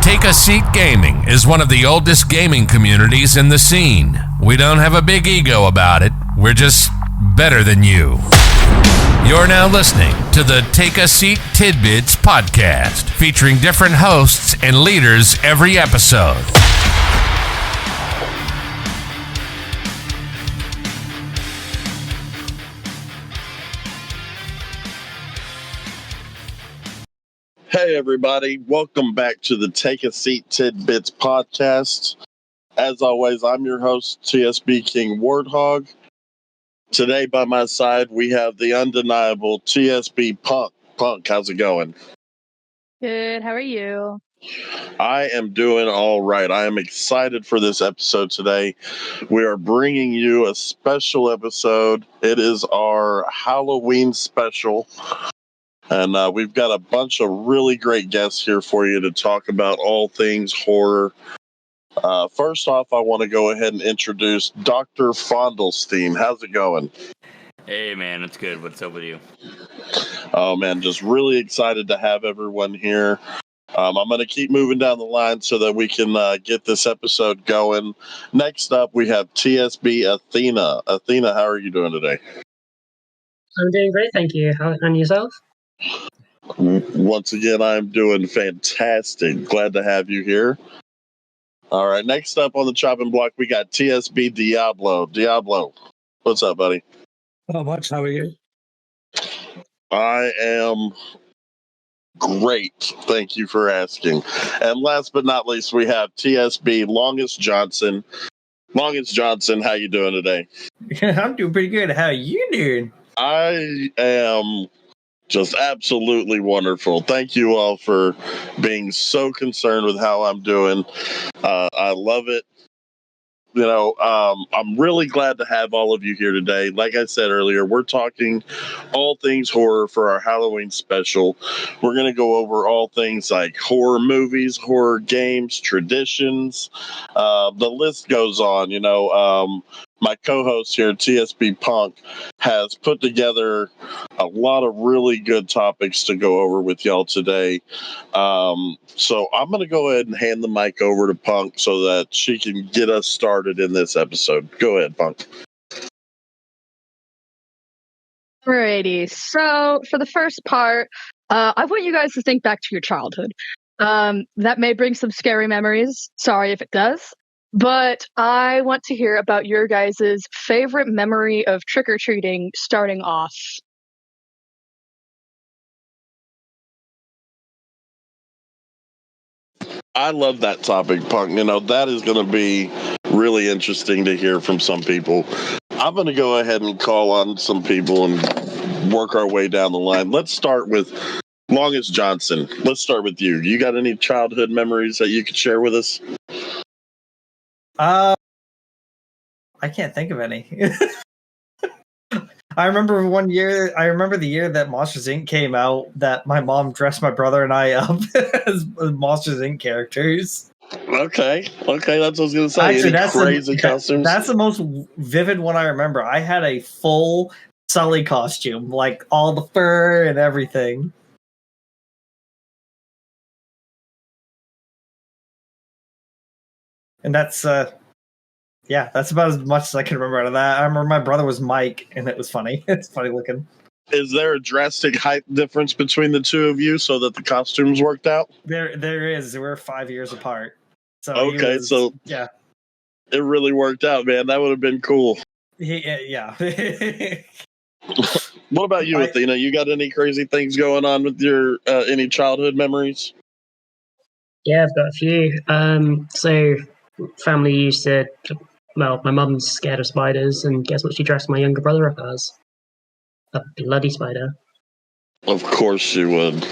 Take a Seat Gaming is one of the oldest gaming communities in the scene. We don't have a big ego about it. We're just better than you. You're now listening to the Take a Seat Tidbits Podcast, featuring different hosts and leaders every episode. Hey everybody, welcome back to the Take a Seat Tidbits Podcast. As always, I'm your host, TSB King Warthog. Today by my side, we have the undeniable TSB Punk. Punk, how's it going? Good, how are you? I am doing all right. I am excited for this episode today. We are bringing you a special episode. It is our Halloween special. And we've got a bunch of really great guests here for you to talk about all things horror. First off, I want to go ahead and introduce Dr. Fondelstein. How's it going? Hey, man, it's good. What's up with you? Oh, man, just really excited to have everyone here. I'm going to keep moving down the line so that we can get this episode going. Next up, we have TSB Athena. Athena, how are you doing today? I'm doing great, thank you. And yourself? Once again, I'm doing fantastic. Glad to have you here. All right, next up on the chopping block, we got TSB Diablo. Diablo, what's up, buddy? Not much. How are you? I am great. Thank you for asking. And last but not least, we have TSB Longest Johnson. Longest Johnson, how you doing today? I'm doing pretty good. How are you doing? I am just absolutely wonderful. Thank you all for being so concerned with how I'm doing. I love it. You know, I'm really glad to have all of you here today. Like I said earlier, we're talking all things horror for our Halloween special. We're going to go over all things like horror movies, horror games, traditions. The list goes on. You know, my co-host here, TSB Punk, has put together a lot of really good topics to go over with y'all today. So I'm going to go ahead and hand the mic over to Punk so that she can get us started in this episode. Go ahead, Punk. Alrighty, so for the first part, I want you guys to think back to your childhood. That may bring some scary memories. Sorry if it does. But I want to hear about your guys' favorite memory of trick-or-treating starting off. I love that topic, Punk. You know, that is going to be really interesting to hear from some people. I'm going to go ahead and call on some people and work our way down the line. Let's start with Longest Johnson. Let's start with you. You got any childhood memories that you could share with us? I can't think of any. I remember the year that Monsters Inc. came out, that my mom dressed my brother and I up as Monsters Inc. characters. Okay, that's what I was going to say. Actually, any crazy costumes? That's the most vivid one I remember. I had a full Sully costume, like all the fur and everything. And that's that's about as much as I can remember out of that. I remember my brother was Mike, and it was funny. It's funny looking. Is there a drastic height difference between the two of you so that the costumes worked out? There is. We're 5 years apart. So okay, yeah, it really worked out, man. That would have been cool. Yeah. What about you, Athena? You got any crazy things going on with your any childhood memories? Yeah, I've got a few. So family used to. Well, my mum's scared of spiders, and guess what she dressed my younger brother up as? A bloody spider. Of course she would.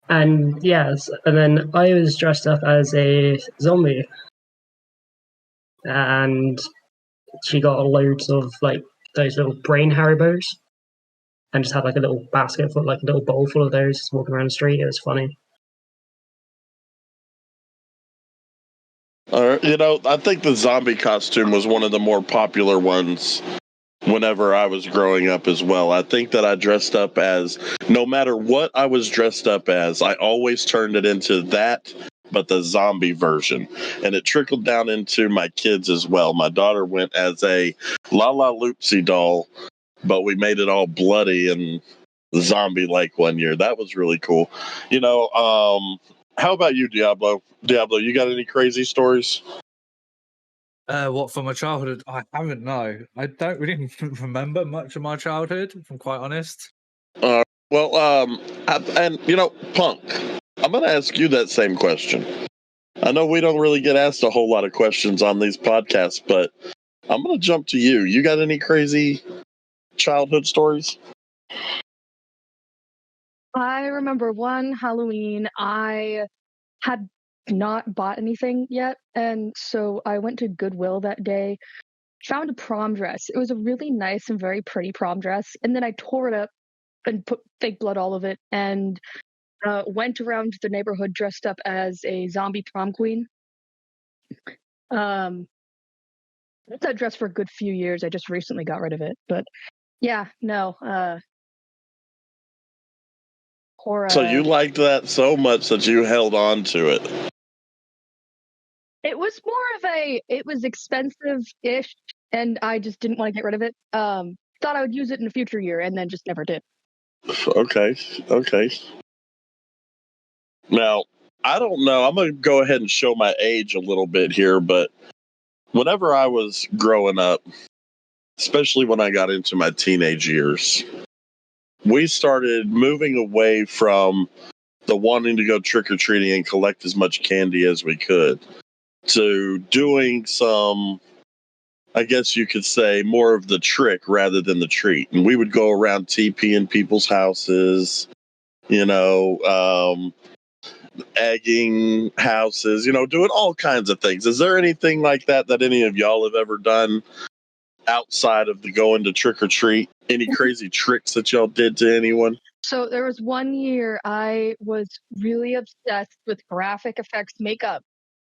And yes, and then I was dressed up as a zombie. And she got loads of like those little brain Haribos. And just had like a little basket full, like a little bowl full of those, just walking around the street. It was funny. You know, I think the zombie costume was one of the more popular ones whenever I was growing up as well. I think that I dressed up as, no matter what I was dressed up as, I always turned it into that, but the zombie version. And it trickled down into my kids as well. My daughter went as a La La Loopsy doll, but we made it all bloody and zombie-like one year. That was really cool. How about you, Diablo? Diablo, you got any crazy stories? What from my childhood? I haven't. No, I don't really remember much of my childhood. If I'm quite honest. Punk, I'm going to ask you that same question. I know we don't really get asked a whole lot of questions on these podcasts, but I'm going to jump to you. You got any crazy childhood stories? I remember one Halloween, I had not bought anything yet, and so I went to Goodwill that day, found a prom dress. It was a really nice and very pretty prom dress, and then I tore it up and put fake blood all of it, and went around the neighborhood dressed up as a zombie prom queen. Had that dress for a good few years. I just recently got rid of it, but yeah, no. So you liked that so much that you held on to it. It was more of it was expensive-ish, and I just didn't want to get rid of it. Thought I would use it in a future year, and then just never did. Okay. Now, I don't know. I'm going to go ahead and show my age a little bit here, but whenever I was growing up, especially when I got into my teenage years, we started moving away from the wanting to go trick-or-treating and collect as much candy as we could to doing some, I guess you could say, more of the trick rather than the treat. And we would go around TPing people's houses, egging houses, doing all kinds of things. Is there anything like that any of y'all have ever done outside of the going to trick or treat? Any crazy tricks that y'all did to anyone? So there was one year I was really obsessed with graphic effects makeup,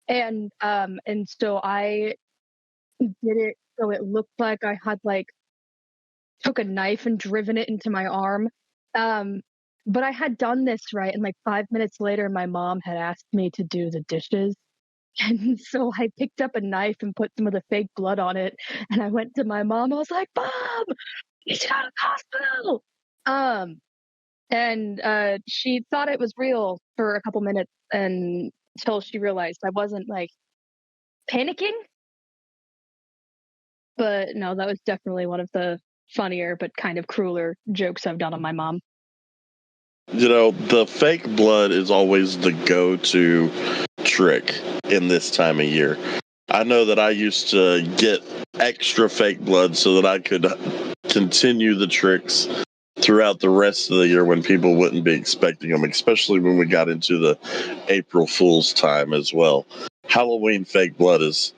and so I did it so it looked like I had took a knife and driven it into my arm. But I had done this right, and 5 minutes later, my mom had asked me to do the dishes. And so I picked up a knife and put some of the fake blood on it. And I went to my mom. I was like, "Mom, you should go to the hospital." And she thought it was real for a couple minutes until she realized I wasn't panicking. But no, that was definitely one of the funnier but kind of crueler jokes I've done on my mom. The fake blood is always the go-to trick in this time of year. I know that I used to get extra fake blood so that I could continue the tricks throughout the rest of the year when people wouldn't be expecting them, especially when we got into the April Fool's time as well. Halloween fake blood is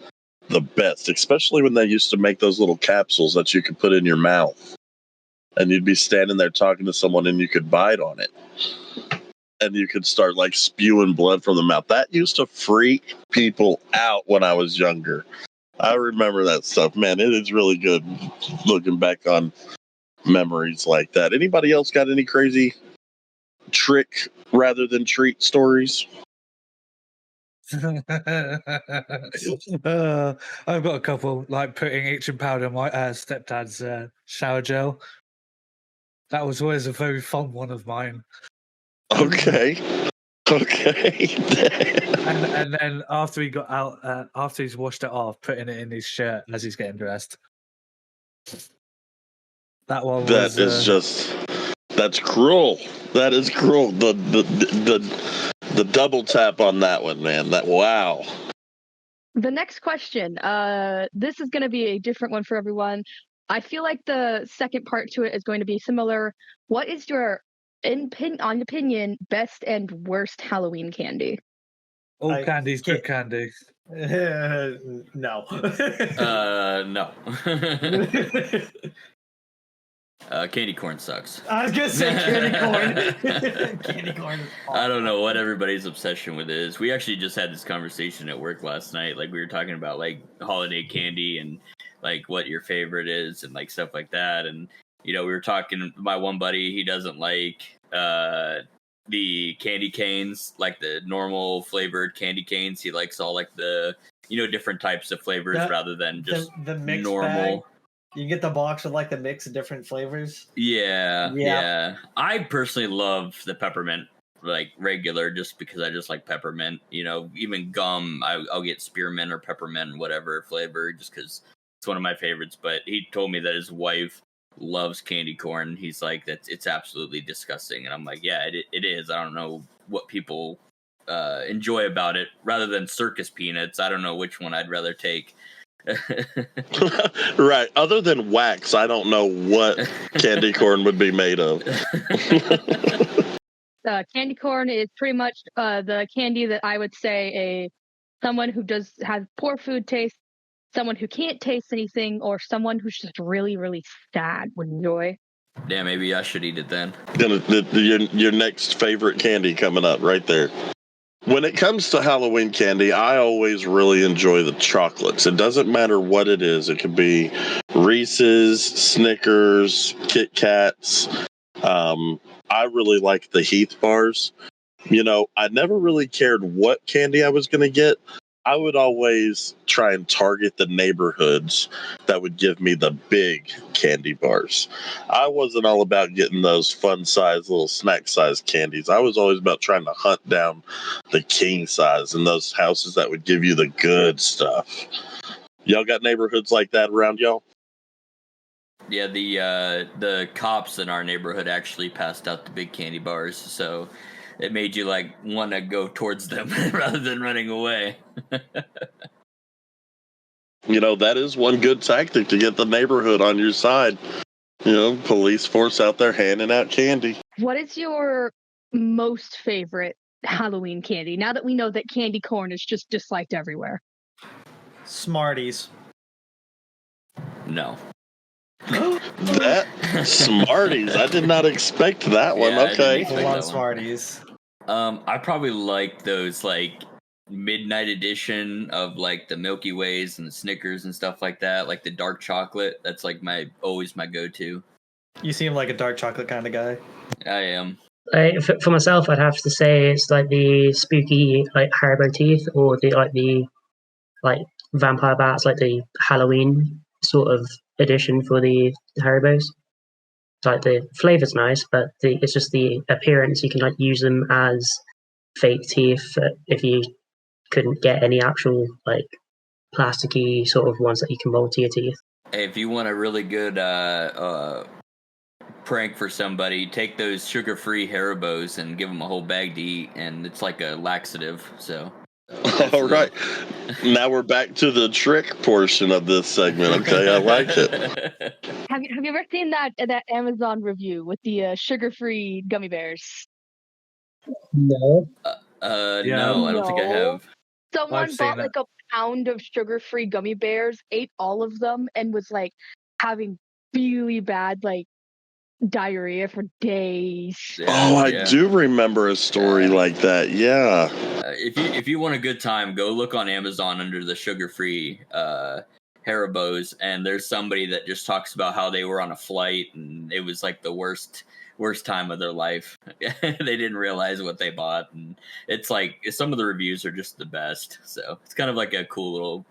the best, especially when they used to make those little capsules that you could put in your mouth. And you'd be standing there talking to someone and you could bite on it. And you could start spewing blood from the mouth. That used to freak people out when I was younger. I remember that stuff. Man, it is really good looking back on memories like that. Anybody else got any crazy trick rather than treat stories? I've got a couple, putting itching powder in my stepdad's shower gel. That was always a very fun one of mine. Okay. and then after he got out, after he's washed it off, putting it in his shirt as he's getting dressed. That one was... That's cruel. That is cruel. The double tap on that one, man. Wow. The next question. This is going to be a different one for everyone. I feel like the second part to it is going to be similar. What is your, opinion, best and worst Halloween candy? All candy's good candy. No. No. Candy corn sucks. I was gonna say candy corn. Candy corn. I don't know what everybody's obsession with is. We actually just had this conversation at work last night. We were talking about holiday candy and like what your favorite is and like stuff like that. And we were talking. My one buddy, he doesn't like the candy canes, like the normal flavored candy canes. He likes all like the different types of flavors rather than just the mixed normal. bag. You get the box with like the mix of different flavors. Yeah. I personally love the peppermint, like regular, just because I just like peppermint. Even gum, I'll get spearmint or peppermint, whatever flavor, just because it's one of my favorites. But he told me that his wife loves candy corn. He's like, it's absolutely disgusting. And I'm like, yeah, it is. I don't know what people enjoy about it. Rather than circus peanuts, I don't know which one I'd rather take. Right. Other than wax, I don't know what candy corn would be made of. Candy corn is pretty much the candy that I would say someone who has poor food taste, someone who can't taste anything, or someone who's just really, really sad would enjoy. Yeah, maybe I should eat it then. Your next favorite candy coming up right there. When it comes to Halloween candy, I always really enjoy the chocolates. It doesn't matter what it is. It could be Reese's, Snickers, Kit Kats. I really like the Heath bars. I never really cared what candy I was going to get. I would always try and target the neighborhoods that would give me the big candy bars. I wasn't all about getting those fun size, little snack size candies. I was always about trying to hunt down the king size and those houses that would give you the good stuff. Y'all got neighborhoods like that around y'all? Yeah, the cops in our neighborhood actually passed out the big candy bars, so it made you like want to go towards them rather than running away. That is one good tactic to get the neighborhood on your side. Police force out there handing out candy. What is your most favorite Halloween candy? Now that we know that candy corn is just disliked everywhere. Smarties. No. That Smarties. I did not expect that one. Yeah, Okay. I love Smarties. I probably like those like midnight edition of like the Milky Ways and the Snickers and stuff like that, like the dark chocolate. That's like always my go-to. You seem like a dark chocolate kind of guy. I am. For myself, I'd have to say it's like the spooky like Haribo teeth, or the vampire bats, like the Halloween sort of edition for the Haribos. Like the flavor's nice, but it's just the appearance. You can like use them as fake teeth if you couldn't get any actual like plasticky sort of ones that you can mold to your teeth. Hey, if you want a really good prank for somebody, take those sugar-free Haribos and give them a whole bag to eat, and it's like a laxative. So. All right. Now we're back to the trick portion of this segment. Okay, I like it. Have you ever seen that Amazon review with the sugar-free gummy bears? No. No, I don't think I have. Someone bought like a pound of sugar-free gummy bears, ate all of them, and was like having really bad like diarrhea for days. Yeah, I do remember a story like that. Yeah. If you want a good time, go look on Amazon under the sugar-free Haribos, and there's somebody that just talks about how they were on a flight and it was like the worst time of their life. They didn't realize what they bought, and it's like some of the reviews are just the best. So it's kind of like a cool little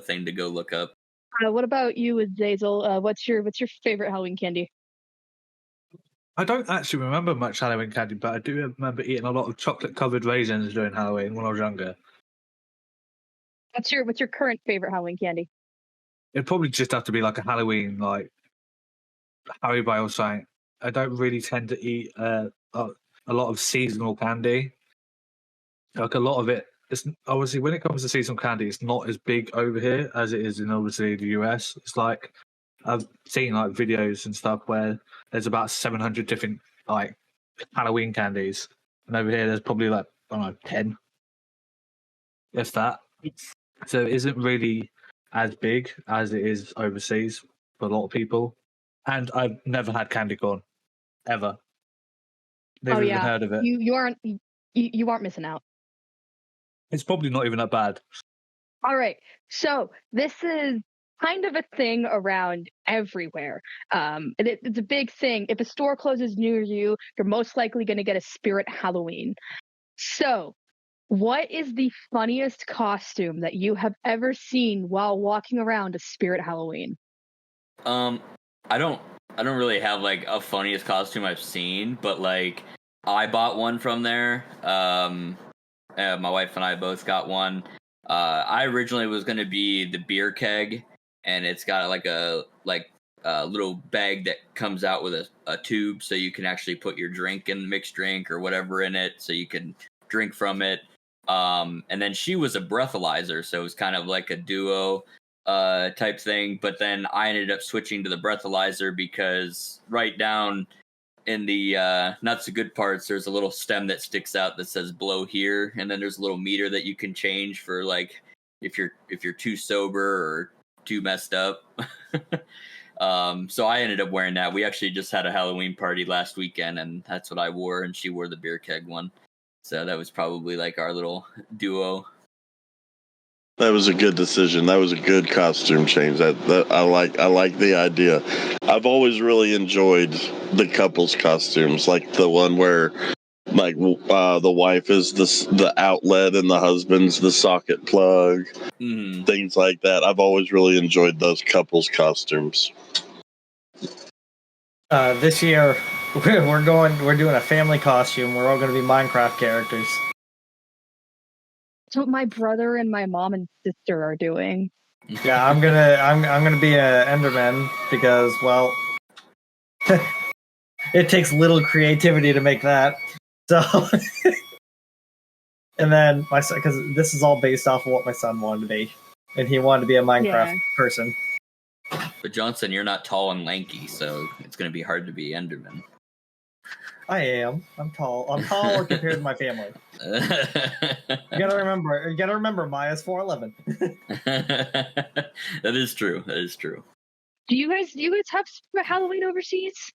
thing to go look up. What about you, Zazel? What's your favorite Halloween candy? I don't actually remember much Halloween candy, but I do remember eating a lot of chocolate-covered raisins during Halloween when I was younger. What's your current favorite Halloween candy? It'd probably just have to be like a Halloween, like Haribo or something. I don't really tend to eat a lot of seasonal candy. Like a lot of it, it's obviously when it comes to seasonal candy, it's not as big over here as it is in obviously the US. It's like I've seen like videos and stuff where there's about 700 different like Halloween candies, and over here there's probably like I don't know 10, if that. So it isn't really as big as it is overseas for a lot of people. And I've never had candy corn ever. Never even heard of it. You aren't missing out. It's probably not even that bad. All right, so this is kind of a thing around everywhere. It's a big thing. If a store closes near you, you're most likely going to get a spirit Halloween. So, what is the funniest costume that you have ever seen while walking around a spirit Halloween? I don't really have like a funniest costume I've seen, but like I bought one from there. My wife and I both got one. I originally was going to be the beer keg, and it's got like a little bag that comes out with a tube, so you can actually put your drink in, mixed drink or whatever in it, so you can drink from it. And then she was a breathalyzer, so it was kind of like a duo type thing. But then I ended up switching to the breathalyzer because right down in the not so good parts, there's a little stem that sticks out that says blow here, and then there's a little meter that you can change for like if you're too sober or too messed up. So I ended up wearing that. We actually just had a Halloween party last weekend, and that's what I wore, and she wore the beer keg one. So that was probably like our little duo. That was a good decision. That was a good costume change. That I like the idea. I've always really enjoyed the couples costumes, like the one where like the wife is the outlet and the husband's the socket plug. Things like that. I've always really enjoyed those couples costumes. This year we're doing a family costume. We're all going to be Minecraft characters. That's what my brother and my mom and sister are doing. Yeah, I'm gonna be a Enderman because, well, it takes little creativity to make that. So, and then my son, because this is all based off of what my son wanted to be, and he wanted to be a Minecraft person. But Johnson, you're not tall and lanky, so it's going to be hard to be Enderman. I am. I'm tall. I'm taller compared to my family. You gotta remember, Maya's 4'11". That is true. Do you guys have Halloween overseas?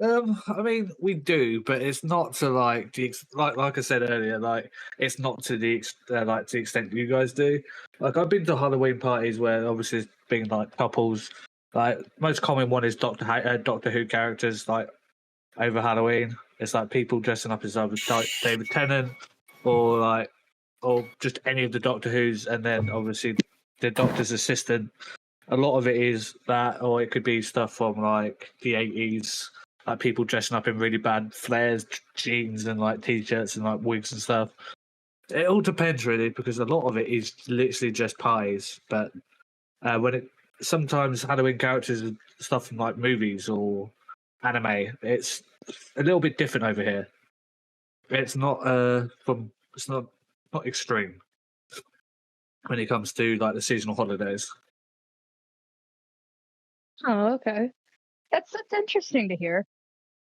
I mean, we do, but it's not to like like I said earlier, like it's not to the to the extent you guys do. Like I've been to Halloween parties where obviously it's been like couples. Like most common one is Doctor Who characters like over Halloween. It's like people dressing up as either David Tennant or just any of the Doctor Who's, and then obviously the Doctor's assistant. A lot of it is that, or it could be stuff from like the 80s. Like people dressing up in really bad flares, jeans, and like t-shirts and like wigs and stuff. It all depends really, because a lot of it is literally just pies. But sometimes Halloween characters and stuff from like movies or anime, it's a little bit different over here. It's not not extreme when it comes to like the seasonal holidays. Oh, okay. That's interesting to hear.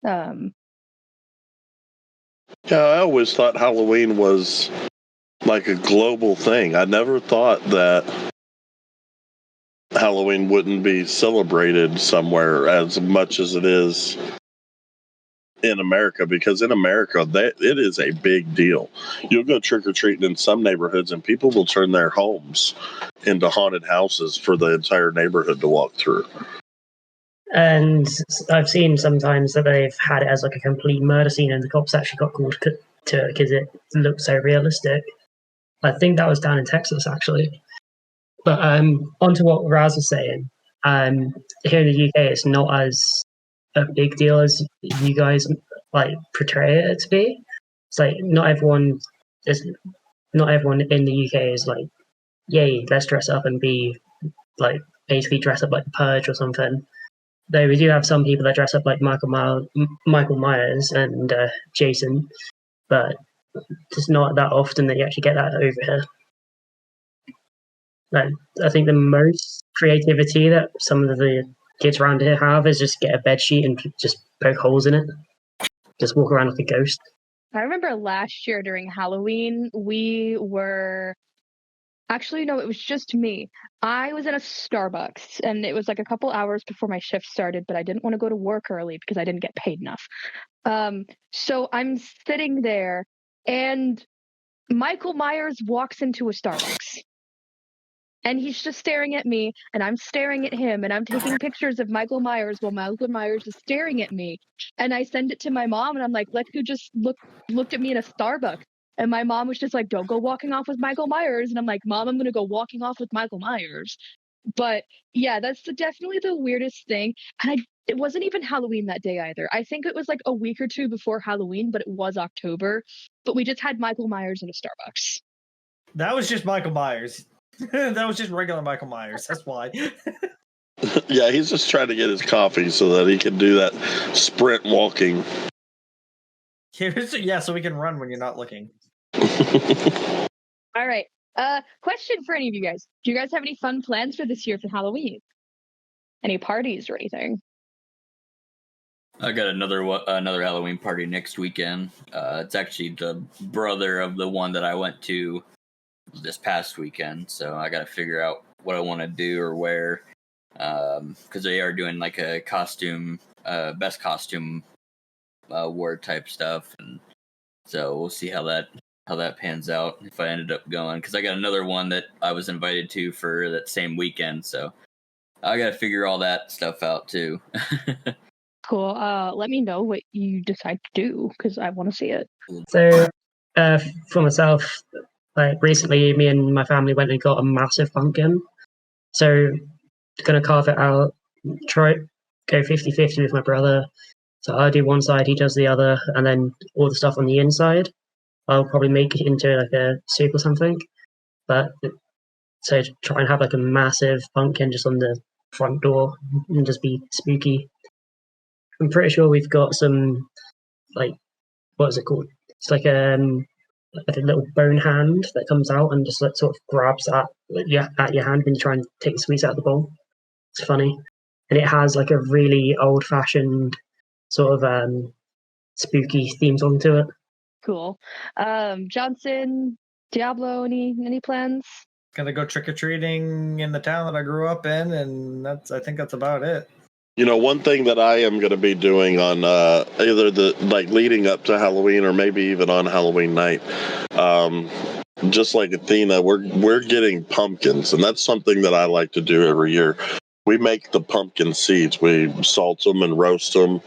Yeah, I always thought Halloween was like a global thing. I never thought that Halloween wouldn't be celebrated somewhere as much as it is in America, because in America it is a big deal. You'll go trick-or-treating in some neighborhoods and people will turn their homes into haunted houses for the entire neighborhood to walk through. And I've seen sometimes that they've had it as like a complete murder scene, and the cops actually got called to it because it looked so realistic. I think that was down in Texas, actually. But onto what Raz was saying, here in the UK, it's not as a big deal as you guys like portray it to be. It's like not everyone in the UK is like, yay, let's dress up and be like basically dress up like the Purge or something. Though we do have some people that dress up like Michael Myers and Jason, but it's not that often that you actually get that over here. Like, I think the most creativity that some of the kids around here have is just get a bed sheet and just poke holes in it. Just walk around like a ghost. I remember last year during Halloween, we were... Actually, no, it was just me. I was in a Starbucks, and it was like a couple hours before my shift started, but I didn't want to go to work early because I didn't get paid enough. So I'm sitting there, and Michael Myers walks into a Starbucks. And he's just staring at me, and I'm staring at him, and I'm taking pictures of Michael Myers while Michael Myers is staring at me. And I send it to my mom, and I'm like, "Let's go just looked at me in a Starbucks." And my mom was just like, "Don't go walking off with Michael Myers." And I'm like, "Mom, I'm going to go walking off with Michael Myers." But yeah, that's definitely the weirdest thing. And it wasn't even Halloween that day either. I think it was like a week or two before Halloween, but it was October. But we just had Michael Myers in a Starbucks. That was just Michael Myers. That was just regular Michael Myers. That's why. Yeah, he's just trying to get his coffee so that he can do that sprint walking. Yeah, so we can run when you're not looking. All right. Question for any of you guys. Do you guys have any fun plans for this year for Halloween? Any parties or anything? I got another Halloween party next weekend. It's actually the brother of the one that I went to this past weekend, so I got to figure out what I want to do or wear, because they are doing like a costume, best costume award type stuff, and so we'll see how that pans out if I ended up going, because I got another one that I was invited to for that same weekend, so I got to figure all that stuff out too. Cool. Let me know what you decide to do, because I want to see it. So, for myself, like recently, me and my family went and got a massive pumpkin. So, gonna carve it out, go 50-50 with my brother. So I do one side, he does the other, and then all the stuff on the inside, I'll probably make it into like a soup or something. But so try and have like a massive pumpkin just on the front door and just be spooky. I'm pretty sure we've got some, like, what is it called? It's like a little bone hand that comes out and just like sort of grabs at your hand when you try and take the sweets out of the bowl. It's funny, and it has like a really old-fashioned sort of spooky themes onto it. Cool. Johnson, Diablo, any plans? Gonna go trick or treating in the town that I grew up in, and I think that's about it. You know, one thing that I am going to be doing on either leading up to Halloween or maybe even on Halloween night, just like Athena, we're getting pumpkins, and that's something that I like to do every year. We make the pumpkin seeds. We salt them and roast them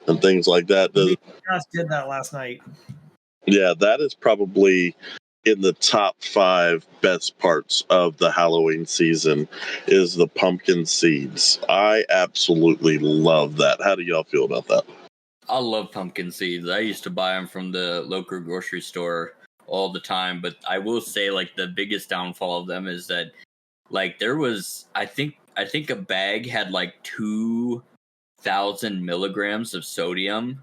and things like that. We just did that last night. Yeah, that is probably in the top 5 best parts of the Halloween season is the pumpkin seeds. I absolutely love that. How do y'all feel about that? I love pumpkin seeds. I used to buy them from the local grocery store all the time, but I will say, like, the biggest downfall of them is that, like, there was, I think a bag had like 2,000 milligrams of sodium.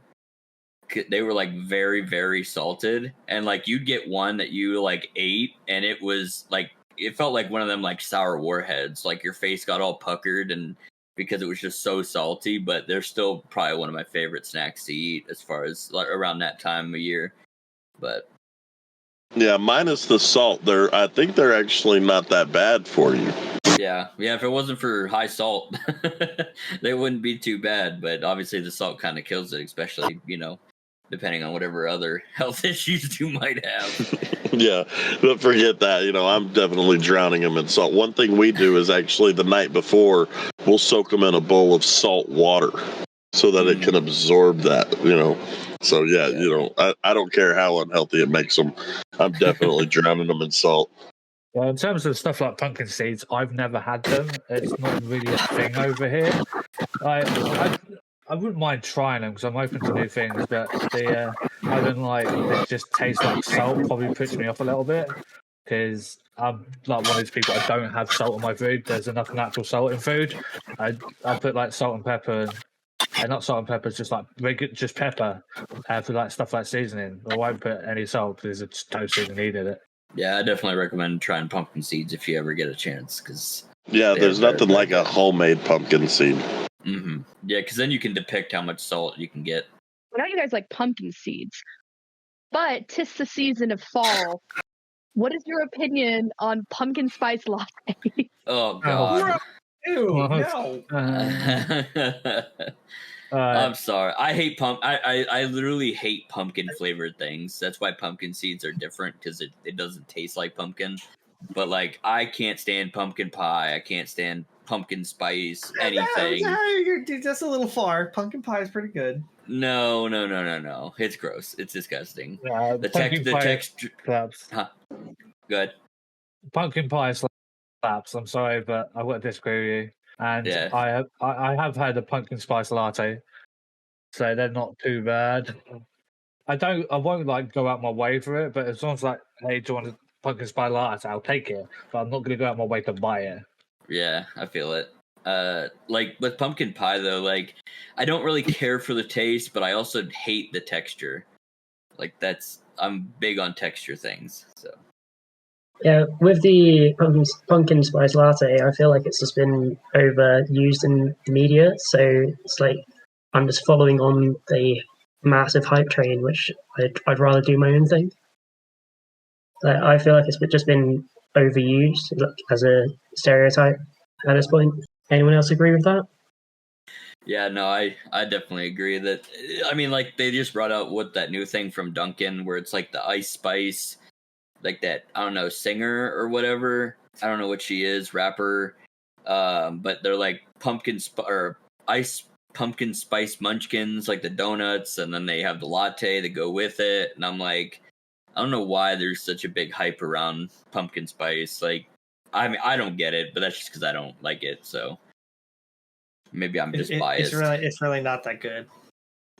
They were like very, very salted, and like you'd get one that you like ate, and it was like, it felt like one of them like sour warheads. Like your face got all puckered, and because it was just so salty. But they're still probably one of my favorite snacks to eat as far as like around that time of year. But yeah, minus the salt, I think they're actually not that bad for you. Yeah. If it wasn't for high salt, they wouldn't be too bad. But obviously, the salt kind of kills it, especially, you know, depending on whatever other health issues you might have. Yeah, but forget that. You know, I'm definitely drowning them in salt. One thing we do is actually the night before, we'll soak them in a bowl of salt water so that it can absorb that, you know. So, yeah, you know, I don't care how unhealthy it makes them. I'm definitely drowning them in salt. Well, in terms of stuff like pumpkin seeds, I've never had them. It's not really a thing over here. I wouldn't mind trying them because I'm open to new things, but the having like it just tastes like salt probably puts me off a little bit because I'm like one of those people. I don't have salt in my food. There's enough natural salt in food. I put like salt and pepper, and not salt and pepper, just like just pepper for like stuff like seasoning. I won't put any salt because it's totally needed it. Yeah, I definitely recommend trying pumpkin seeds if you ever get a chance. Cause there's nothing like a homemade pumpkin seed. Mm-hmm. Yeah, because then you can depict how much salt you can get. I know you guys like pumpkin seeds, but 'tis the season of fall. What is your opinion on pumpkin spice latte? Oh, God. Ew, no. I'm sorry. I hate I literally hate pumpkin flavored things. That's why pumpkin seeds are different, because it doesn't taste like pumpkin. But like, I can't stand pumpkin pie. I can't stand pumpkin spice, anything. Dude, that's a little far. Pumpkin pie is pretty good. No. It's gross. It's disgusting. The pie texture slaps. Huh. Good. Pumpkin pie slaps. I'm sorry, but I would disagree with you. And Yeah. I have had a pumpkin spice latte, so they're not too bad. I won't like go out my way for it, but as long as like, hey, do you want a pumpkin spice latte? I'll take it, but I'm not going to go out my way to buy it. Yeah, I feel it. Like with pumpkin pie though, like I don't really care for the taste, but I also hate the texture. Like I'm big on texture things. So Yeah, with the pumpkin spice latte, I feel like it's just been overused in the media. So it's like I'm just following on the massive hype train, which I'd rather do my own thing. I feel like it's just been overused as a stereotype at this point. Anyone else agree with that? yeah, no, I definitely agree that. I mean, like they just brought out that new thing from Dunkin' where it's like the ice spice, like that, I don't know, singer or whatever. I don't know what she is, rapper. But they're like ice pumpkin spice munchkins, like the donuts, and then they have the latte to go with it. And I'm like, I don't know why there's such a big hype around pumpkin spice. Like, I mean, I don't get it, but that's just because I don't like it. So maybe I'm just biased. It's really not that good.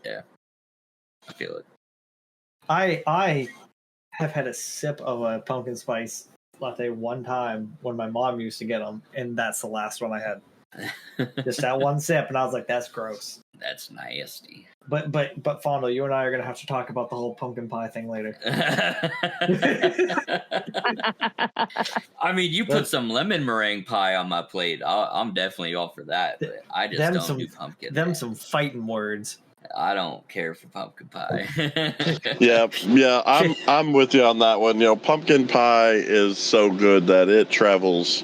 Yeah, I feel it. I have had a sip of a pumpkin spice latte one time when my mom used to get them, and that's the last one I had. Just that one sip, and I was like, "That's gross." That's nasty. But Fondle, you and I are gonna have to talk about the whole pumpkin pie thing later. I mean, you put some lemon meringue pie on my plate. I'm definitely all for that. But I just don't do pumpkin. Some fighting words. I don't care for pumpkin pie. Yeah, I'm with you on that one. You know, pumpkin pie is so good that it travels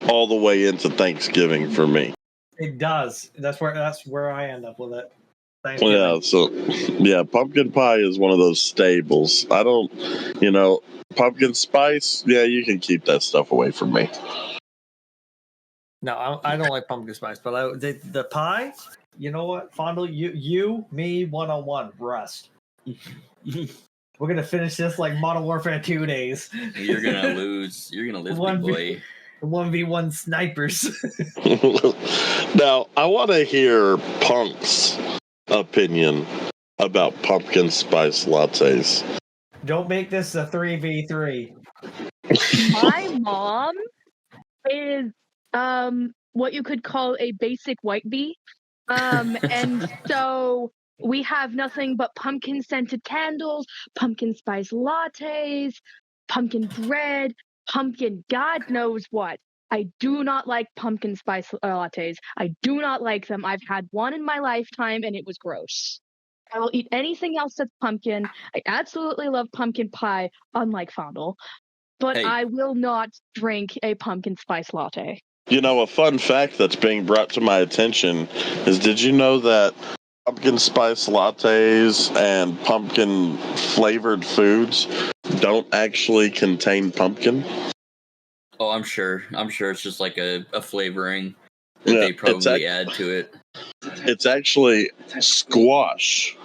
all the way into Thanksgiving for me. It does. That's where I end up with it. Yeah, so pumpkin pie is one of those staples. I don't, pumpkin spice. Yeah, you can keep that stuff away from me. No, I don't like pumpkin spice, but the pie. You know what, Fondle? You, me, 1-on-1, Rust. We're gonna finish this like Modern Warfare 2 days. You're gonna lose. You're gonna lose, big boy. 1v1 snipers. Now, I want to hear Punk's opinion about pumpkin spice lattes. Don't make this a 3v3. My mom is what you could call a basic white bee. And so we have nothing but pumpkin scented candles, pumpkin spice lattes, pumpkin bread, pumpkin God knows what. I do not like pumpkin spice lattes. I do not like them. I've had one in my lifetime and it was gross. I will eat anything else that's pumpkin. I absolutely love pumpkin pie, unlike Fondle. But Hey. I will not drink a pumpkin spice latte. You know, a fun fact that's being brought to my attention is, did you know that pumpkin spice lattes and pumpkin flavored foods don't actually contain pumpkin? Oh, I'm sure. It's just like a flavoring that they probably add to it. It's actually squash.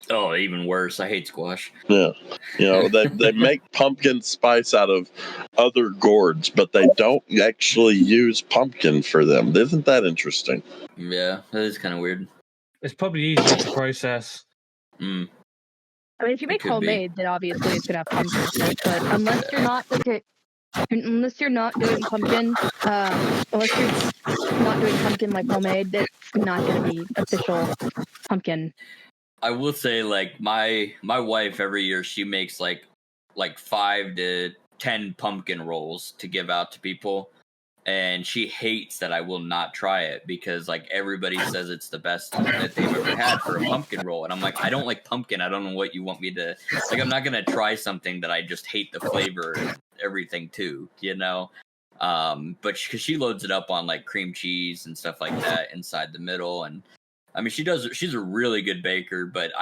Oh, even worse. I hate squash. Yeah. You know, they make pumpkin spice out of other gourds, but they don't actually use pumpkin for them. Isn't that interesting? Yeah, that is kind of weird. It's probably easier to process. I mean, if you make homemade, then obviously it's gonna have pumpkin in it. But unless you're not doing pumpkin, unless you're not doing pumpkin like homemade, it's not gonna be official pumpkin. I will say, like, my wife every year, she makes like 5 to 10 pumpkin rolls to give out to people, and she hates that I will not try it because like everybody says it's the best that they've ever had for a pumpkin roll, and I'm like, I don't like pumpkin. I don't know what you want me to like. I'm not gonna try something that I just hate the flavor and everything too, but because she loads it up on like cream cheese and stuff like that inside the middle, and I mean, she's a really good baker, but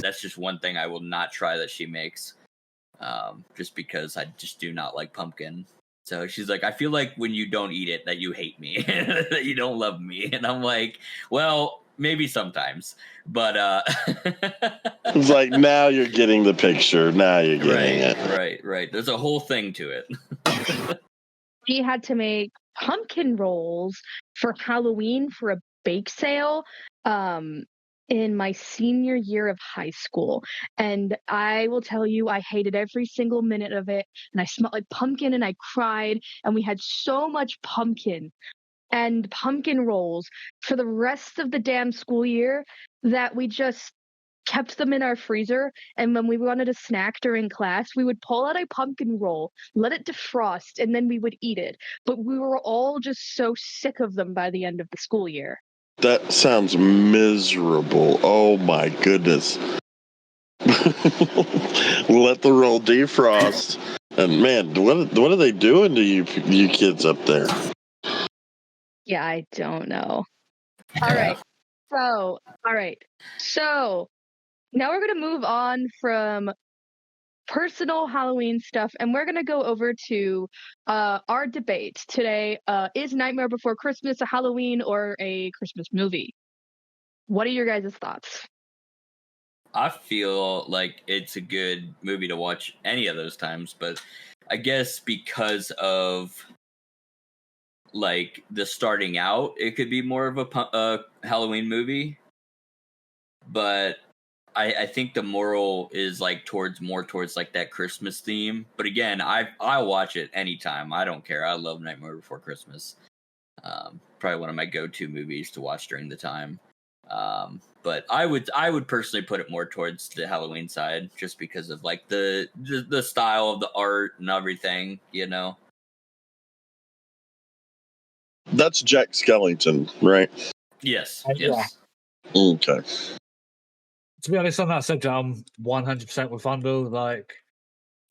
that's just one thing I will not try that she makes. Just because I just do not like pumpkin. So she's like, I feel like when you don't eat it, that you hate me, that you don't love me. And I'm like, well, maybe sometimes, but It's like, now you're getting the picture. Now you're getting it. Right. There's a whole thing to it. We had to make pumpkin rolls for Halloween for a bake sale in my senior year of high school. And I will tell you, I hated every single minute of it. And I smelled like pumpkin and I cried. And we had so much pumpkin and pumpkin rolls for the rest of the damn school year that we just kept them in our freezer, and when we wanted a snack during class, we would pull out a pumpkin roll, let it defrost, and then we would eat it. But we were all just so sick of them by the end of the school year. That sounds miserable. Oh my goodness. Let the roll defrost. And man, what are they doing to you kids up there? Yeah, I don't know. All right. So now we're going to move on from personal Halloween stuff, and we're going to go over to our debate today. Is Nightmare Before Christmas a Halloween or a Christmas movie? What are your guys' thoughts? I feel like it's a good movie to watch any of those times, but I guess because of like the starting out, it could be more of a Halloween movie. But I think the moral is like more towards like that Christmas theme. But again, I watch it anytime. I don't care. I love Nightmare Before Christmas. Probably one of my go-to movies to watch during the time. But I would personally put it more towards the Halloween side, just because of like the style of the art and everything, you know. That's Jack Skellington, right? Yes. Yeah. Okay. To be honest, on that subject, I'm 100% with Fundle. Like,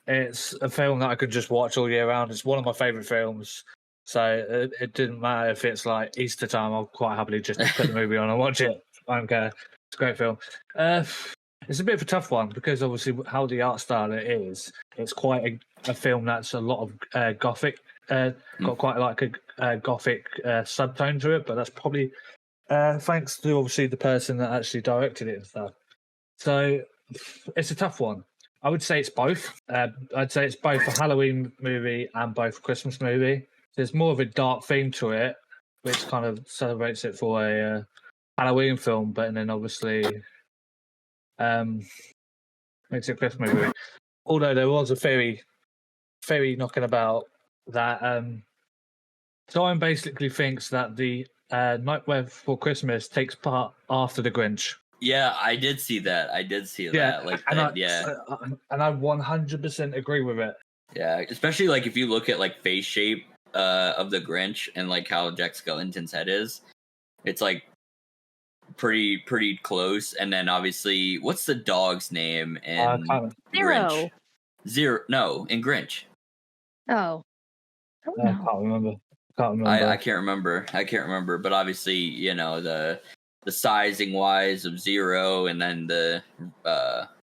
it's a film that I could just watch all year round. It's one of my favourite films. So it didn't matter if it's like Easter time. I'll quite happily just put the movie on and watch it. I don't care. It's a great film. It's a bit of a tough one because obviously how the art style it is. It's quite a film that's a lot of gothic. Got quite like a gothic subtone to it, but that's probably thanks to obviously the person that actually directed it and stuff. So it's a tough one. I would say it's both. I'd say it's both a Halloween movie and both a Christmas movie. There's more of a dark theme to it, which kind of celebrates it for a Halloween film, but then obviously makes it a Christmas movie. Although there was a theory knocking about that Simon basically thinks that the Nightmare Before Christmas takes part after the Grinch. Yeah, I did see that. Yeah, Like and that. Yeah, and I 100% agree with it. Yeah, especially like if you look at like face shape of the Grinch and like how Jack Skellington's head is, it's like pretty close. And then obviously, what's the dog's name in Grinch? Zero. No, in Grinch. Oh, I can't remember. I can't remember. But obviously, you know the sizing wise of Zero, and then the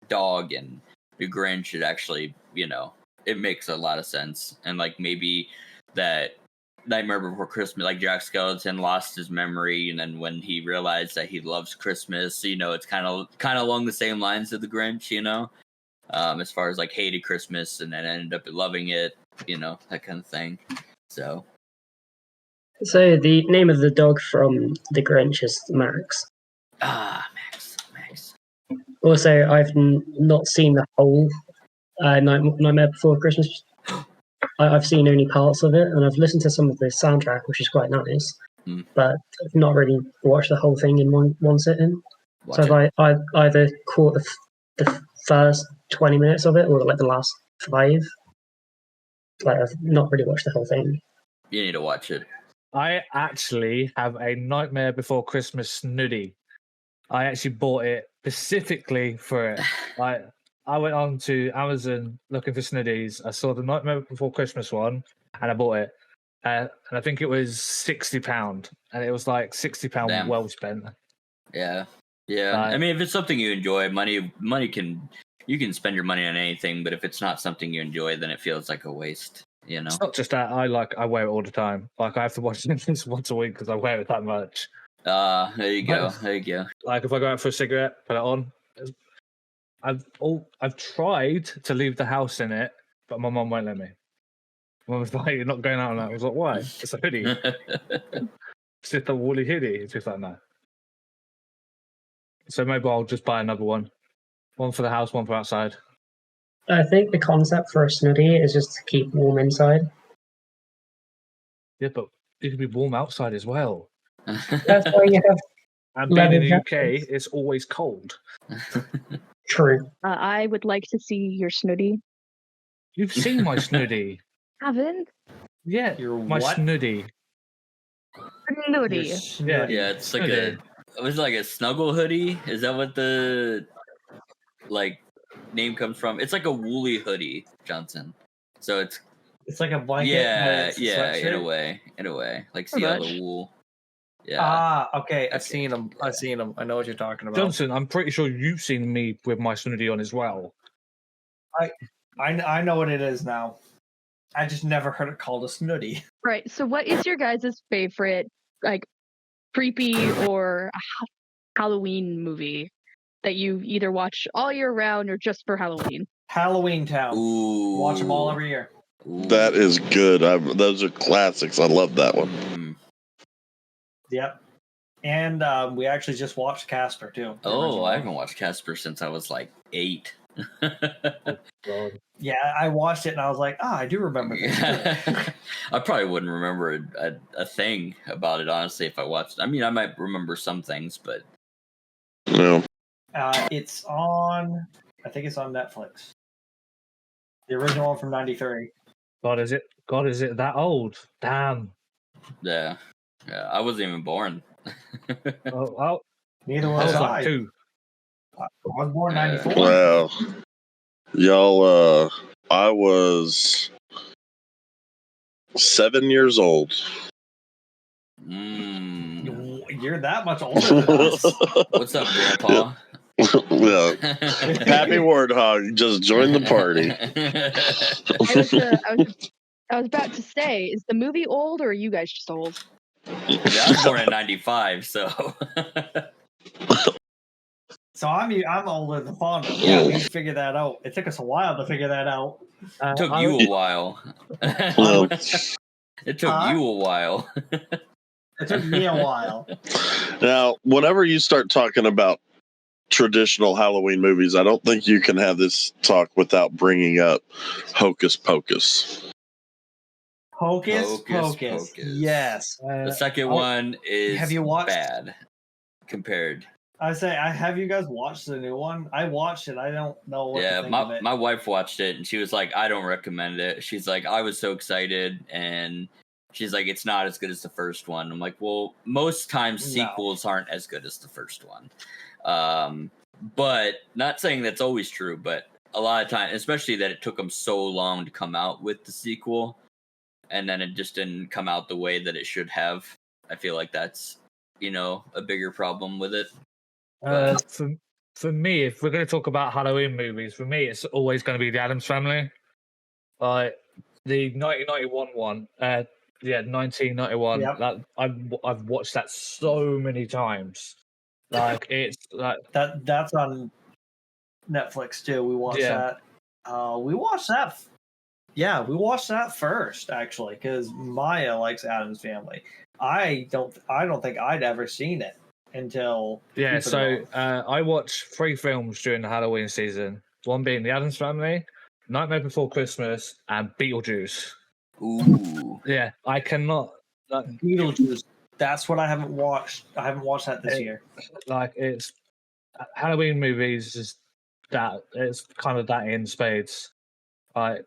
dog and the Grinch. It actually, you know, it makes a lot of sense. And like maybe that Nightmare Before Christmas, like Jack Skellington lost his memory, and then when he realized that he loves Christmas, you know, it's kind of along the same lines of the Grinch, you know, as far as like hated Christmas and then ended up loving it, you know, that kind of thing. So the name of the dog from the Grinch is Max. Max. Also, I've not seen the whole Nightmare Before Christmas. I've seen only parts of it, and I've listened to some of the soundtrack, which is quite nice. But I've not really watched the whole thing in one sitting. I either caught the first 20 minutes of it, or like the last 5. Like I've not really watched the whole thing. You need to watch it. I actually have a Nightmare Before Christmas snooty. I actually bought it specifically for it. I went on to Amazon looking for snooties. I saw the Nightmare Before Christmas one, and I bought it. And I think it was £60, and it was like £60 well spent. Yeah. I mean, if it's something you enjoy, money you can spend your money on anything, but if it's not something you enjoy, then it feels like a waste. You know, It's not just that I wear it all the time. Like I have to watch it at least once a week because I wear it that much. there you go. But- There you go. Like if I go out for a cigarette, put it on. I've tried to leave the house in it, but my mum won't let me. Mum was like, "You're not going out on that." I was like, "Why? It's a hoodie. It's just a woolly hoodie." It's just like no. So maybe I'll just buy another one. One for the house, one for outside. I think the concept for a snuddy is just to keep warm inside. Yeah, but it can be warm outside as well. That's why you have And being in the leather UK, jackets. it's always cold. True. I would like to see your snooty. You've seen my snooty. Haven't? Yeah, Your my what? snooty. Snooty. Your snooty. Yeah, it's like Snooty. it was like a snuggle hoodie. Is that what the like name comes from? It's like a woolly hoodie, Johnson. So It's like a blanket. but yeah, it's a yeah, in sweatshirt? a way, like Pretty see all much. the wool. Yeah, Okay. I've Okay. seen them. Yeah. I've seen them. I know what you're talking about. Johnson, I'm pretty sure you've seen me with my snooty on as well. I know what it is now. I just never heard it called a snooty. Right. So, what is your guys' favorite, like, creepy or Halloween movie that you either watch all year round or just for Halloween? Halloween Town. ooh, Watch them all every year. Ooh. That is good. Those are classics. I love that one. Mm. Yep. And we actually just watched Casper too. the Oh, original. I haven't watched Casper since I was like 8. God. Yeah, I watched it and I was like, I do remember this. I probably wouldn't remember a thing about it, honestly, if I watched it. I mean, I might remember some things, but No. It's on. I think it's on Netflix. The original one from '93. God, is it that old? Damn. yeah, I wasn't even born. Oh, Neither I was was I. like 2. I was born Yeah. '94. Well, y'all, I was 7 years old. You're that much older than us. What's up, Grandpa? Yeah. Happy Warthog just joined the party. I was about to say, is the movie old or are you guys just old? I was born in '95, so So I'm older than Fonda. Yeah, we figured that out. It took us a while to figure that out. it took you a while. Well, It took Huh? you a while. It took me a while. now, whenever you start talking about traditional Halloween movies, I don't think you can have this talk without bringing up Hocus Pocus. Hocus Hocus Pocus. Pocus. Yes. The second one is Have you watched- bad compared. I say, have you guys watched the new one? I watched it. I don't know what to think of it. My wife watched it and she was like, I don't recommend it. She's like, I was so excited, and she's like, it's not as good as the first one. I'm like, well, most times No. sequels aren't as good as the first one. But not saying that's always true, but a lot of times, especially that it took them so long to come out with the sequel, and then it just didn't come out the way that it should have. I feel like that's, a bigger problem with it. For me, if we're going to talk about Halloween movies, for me, it's always going to be The Addams Family. Like the 1991 one. 1991. Yep. That I've watched that so many times. Like it's like That's on Netflix too. We watched Yeah. that. We watched that. Yeah, we watched that first actually because Maya likes Addams Family. I don't think I'd ever seen it until yeah. Keep It So On. I watched 3 films during the Halloween season. One being The Addams Family, Nightmare Before Christmas, and Beetlejuice. Ooh. Yeah, I cannot. Beetlejuice. That's what I haven't watched. I haven't watched that this year. Like it's Halloween movies is that it's kind of that in spades. Like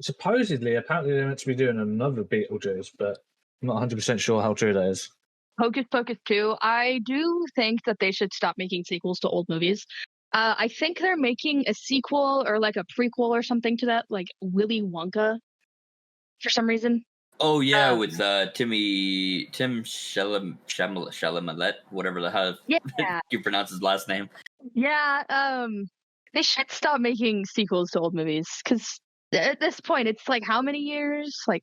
apparently they're meant to be doing another Beetlejuice, but I'm not 100% sure how true that is. Hocus Pocus 2, I do think that they should stop making sequels to old movies. I think they're making a sequel or like a prequel or something to that, like Willy Wonka, for some reason. Oh yeah, with Tim Chalamet, whatever the hell Yeah, you pronounce his last name. yeah. They should stop making sequels to old movies because At this point, it's like how many years? Like,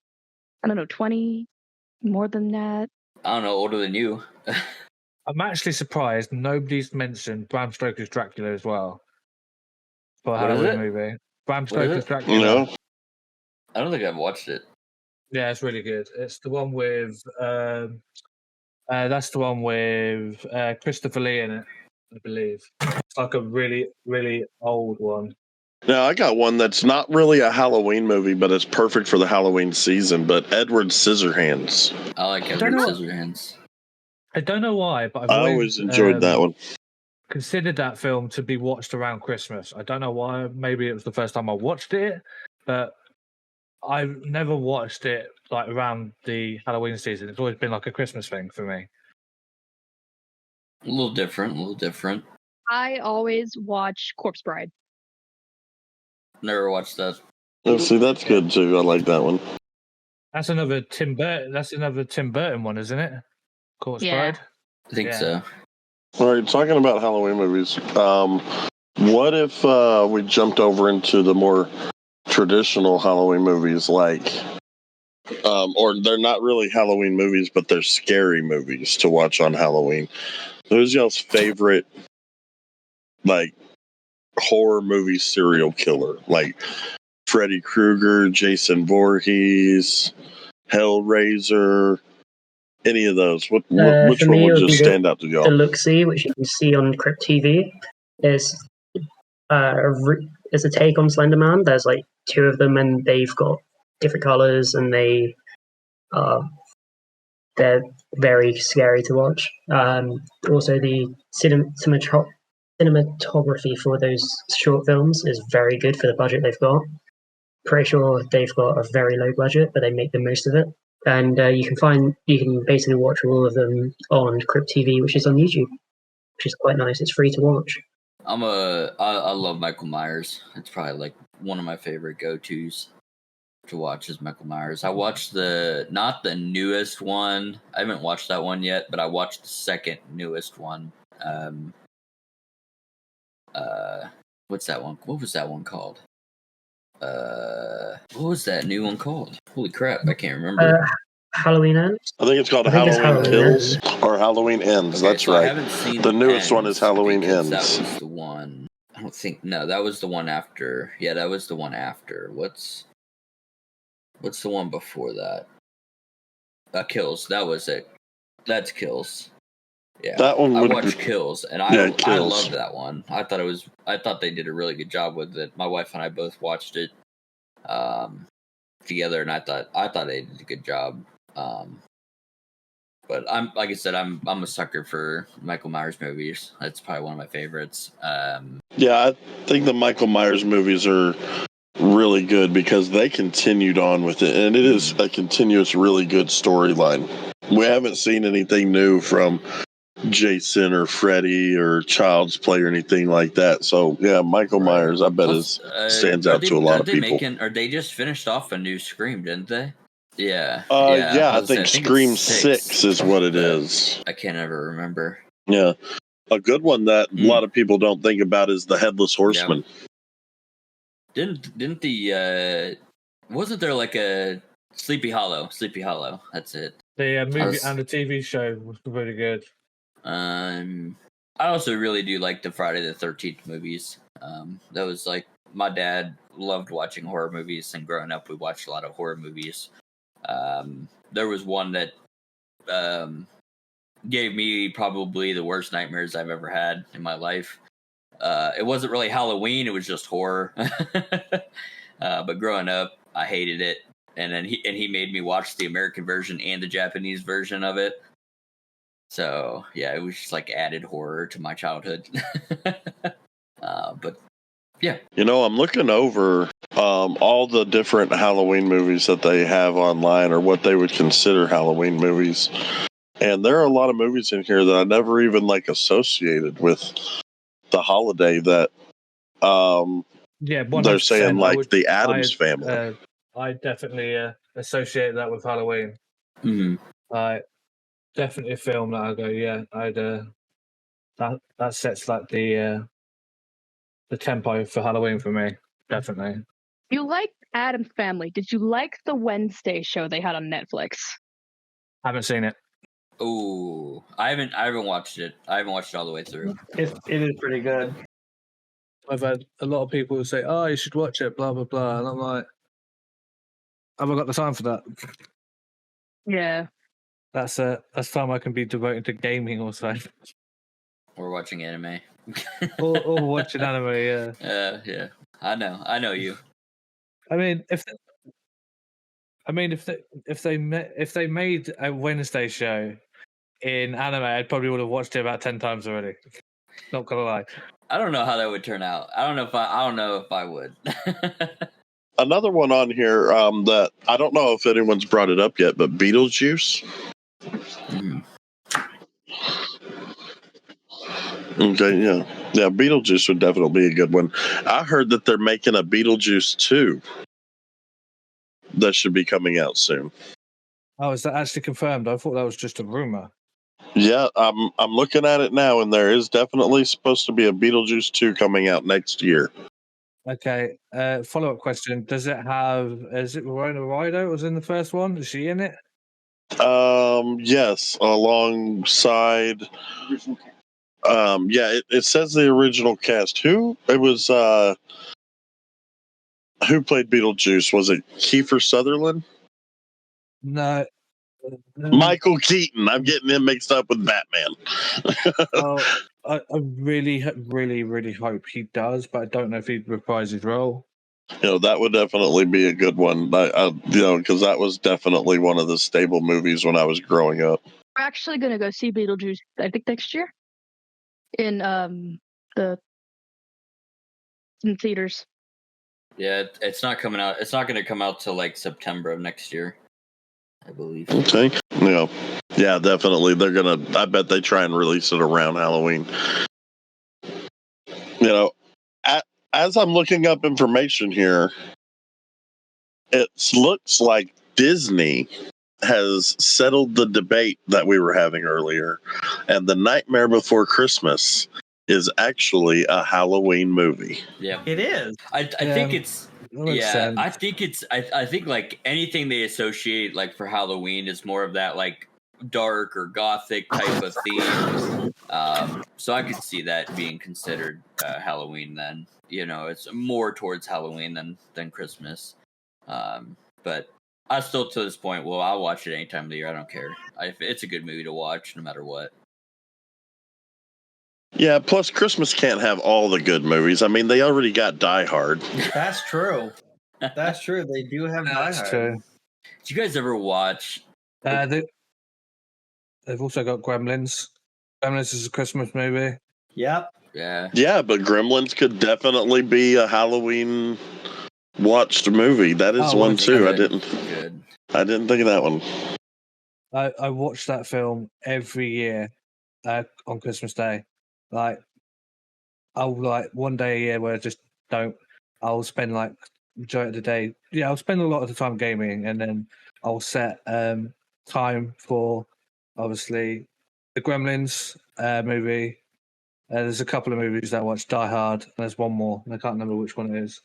I don't know, 20? More than that? I don't know, older than you. I'm actually surprised nobody's mentioned Bram Stoker's Dracula as well for a Halloween movie. Bram Stoker's Dracula. No. I don't think I've watched it. Yeah, it's really good. It's the one with that's the one with Christopher Lee in it, I believe. It's like a really, really old one. Now, I got one that's not really a Halloween movie, but it's perfect for the Halloween season, but Edward Scissorhands. I like Edward Scissorhands. I don't know why, but I always enjoyed that one. Considered that film to be watched around Christmas. I don't know why. Maybe it was the first time I watched it, but I've never watched it like around the Halloween season. It's always been like a Christmas thing for me. A little different. I always watch Corpse Bride. Never watched that. Oh, see, that's good too. I like that one. That's another Tim Burton one, isn't it? Corpse Bride. I think so. All right, talking about Halloween movies. What if we jumped over into the more traditional Halloween movies, like, or they're not really Halloween movies, but they're scary movies to watch on Halloween? Who's y'all's favorite, like, horror movie serial killer? Like Freddy Krueger, Jason Voorhees, Hellraiser, any of those? Which one would just stand out to y'all? The Look-See, which you can see on Crypt TV, is a take on Slender Man. There's like two of them, and they've got different colors, and they're very scary to watch. Also, the cinematography for those short films is very good for the budget they've got. Pretty sure they've got a very low budget, but they make the most of it. And you can basically watch all of them on Crypt TV, which is on YouTube, which is quite nice. It's free to watch. I love Michael Myers. It's probably like one of my favorite go-tos to watch is Michael Myers. I watched not the newest one. I haven't watched that one yet, but I watched the second newest one. What's that one? What was that one called? What was that new one called? Holy crap, I can't remember. Halloween Ends? I think it's called Halloween Kills or Halloween Ends. Okay, that's so right. I haven't seen the newest one is Halloween Ends. That was the one. I don't think. No, that was the one after. Yeah, that was the one after. What's the one before that? Kills. That was it. That's Kills. Yeah, that one. I watched Kills, and I loved that one. I thought they did a really good job with it. My wife and I both watched it together, and I thought they did a good job. But I'm like I said, I'm a sucker for Michael Myers movies. That's probably one of my favorites. Yeah, I think the Michael Myers movies are really good because they continued on with it, and it is a continuous, really good storyline. We haven't seen anything new from Jason or Freddy or Child's Play or anything like that. So yeah, Michael Myers, I bet stands out to a lot of people. They just finished off a new Scream, didn't they? Yeah. I think Scream 6 is what it is. I can't ever remember. Yeah. A good one that a lot of people don't think about is The Headless Horseman. Yeah. Didn't the wasn't there like a Sleepy Hollow? Sleepy Hollow. That's it. The movie and the TV show was really good. I also really do like the Friday the 13th movies. That was like my dad loved watching horror movies, and growing up we watched a lot of horror movies. There was one that gave me probably the worst nightmares I've ever had in my life. It wasn't really Halloween; it was just horror. But growing up, I hated it, and then he made me watch the American version and the Japanese version of it. So yeah, it was just like added horror to my childhood. But yeah, I'm looking over all the different Halloween movies that they have online, or what they would consider Halloween movies, and there are a lot of movies in here that I never even associated with the holiday. That they're saying the Addams Family. I definitely associate that with Halloween. Mm-hmm. Definitely a film that I go, yeah, that sets the tempo for Halloween for me, definitely. You like Addams Family. Did you like the Wednesday show they had on Netflix? Haven't seen it. Ooh, I haven't watched it. I haven't watched it all the way through. It is pretty good. I've had a lot of people say, "Oh, you should watch it," blah blah blah, and I'm like, "Have I got the time for that?" Yeah. That's time I can be devoted to gaming or something, Or watching anime. or watching anime. Yeah. Yeah. I know you. I mean, if they made a Wednesday show in anime, I probably would have watched it about 10 times already. Not gonna lie. I don't know how that would turn out. I don't know if I would. Another one on here that I don't know if anyone's brought it up yet, but Beetlejuice. Mm. Okay, yeah, Beetlejuice would definitely be a good one. I heard that they're making a Beetlejuice 2 that should be coming out soon. Oh, is that actually confirmed? I thought that was just a rumor. Yeah, I'm looking at it now, and there is definitely supposed to be a Beetlejuice 2 coming out next year. Okay. Follow-up question: is it Winona Ryder was in the first one? Is she in it? Yes, alongside. Yeah, it says the original cast. Who played Beetlejuice? Was it Kiefer Sutherland? No. Michael Keaton. I'm getting him mixed up with Batman. I really, really, really hope he does, but I don't know if he'd reprise his role. That would definitely be a good one. Because that was definitely one of the stable movies when I was growing up. We're actually going to go see Beetlejuice, I think, next year in theaters. Yeah, it's not coming out. It's not going to come out till like September of next year, I believe. Okay. Yeah, definitely. I bet they try and release it around Halloween. As I'm looking up information here, it looks like Disney has settled the debate that we were having earlier, and The Nightmare Before Christmas is actually a Halloween movie. Yeah, it is. I think it's. Yeah, sense. I think like anything they associate like for Halloween is more of that like dark or gothic type of theme. So I could see that being considered Halloween then. It's more towards Halloween than Christmas. But I still, to this point, I'll watch it any time of the year. I don't care. It's a good movie to watch no matter what. Yeah, plus Christmas can't have all the good movies. I mean, they already got Die Hard. That's true. That's true. They do have Die Hard. That's true. Did you guys ever watch? They've also got Gremlins. Gremlins is a Christmas movie. Yep. Yeah. Yeah, but Gremlins could definitely be a Halloween watched movie. That is one too. Good. I didn't think of that one. I watch that film every year on Christmas Day. I'll one day a year where I just don't. I'll spend majority of the day. Yeah, I'll spend a lot of the time gaming, and then I'll set time for obviously the Gremlins movie. There's a couple of movies that I watch. Die Hard, and there's one more, and I can't remember which one it is.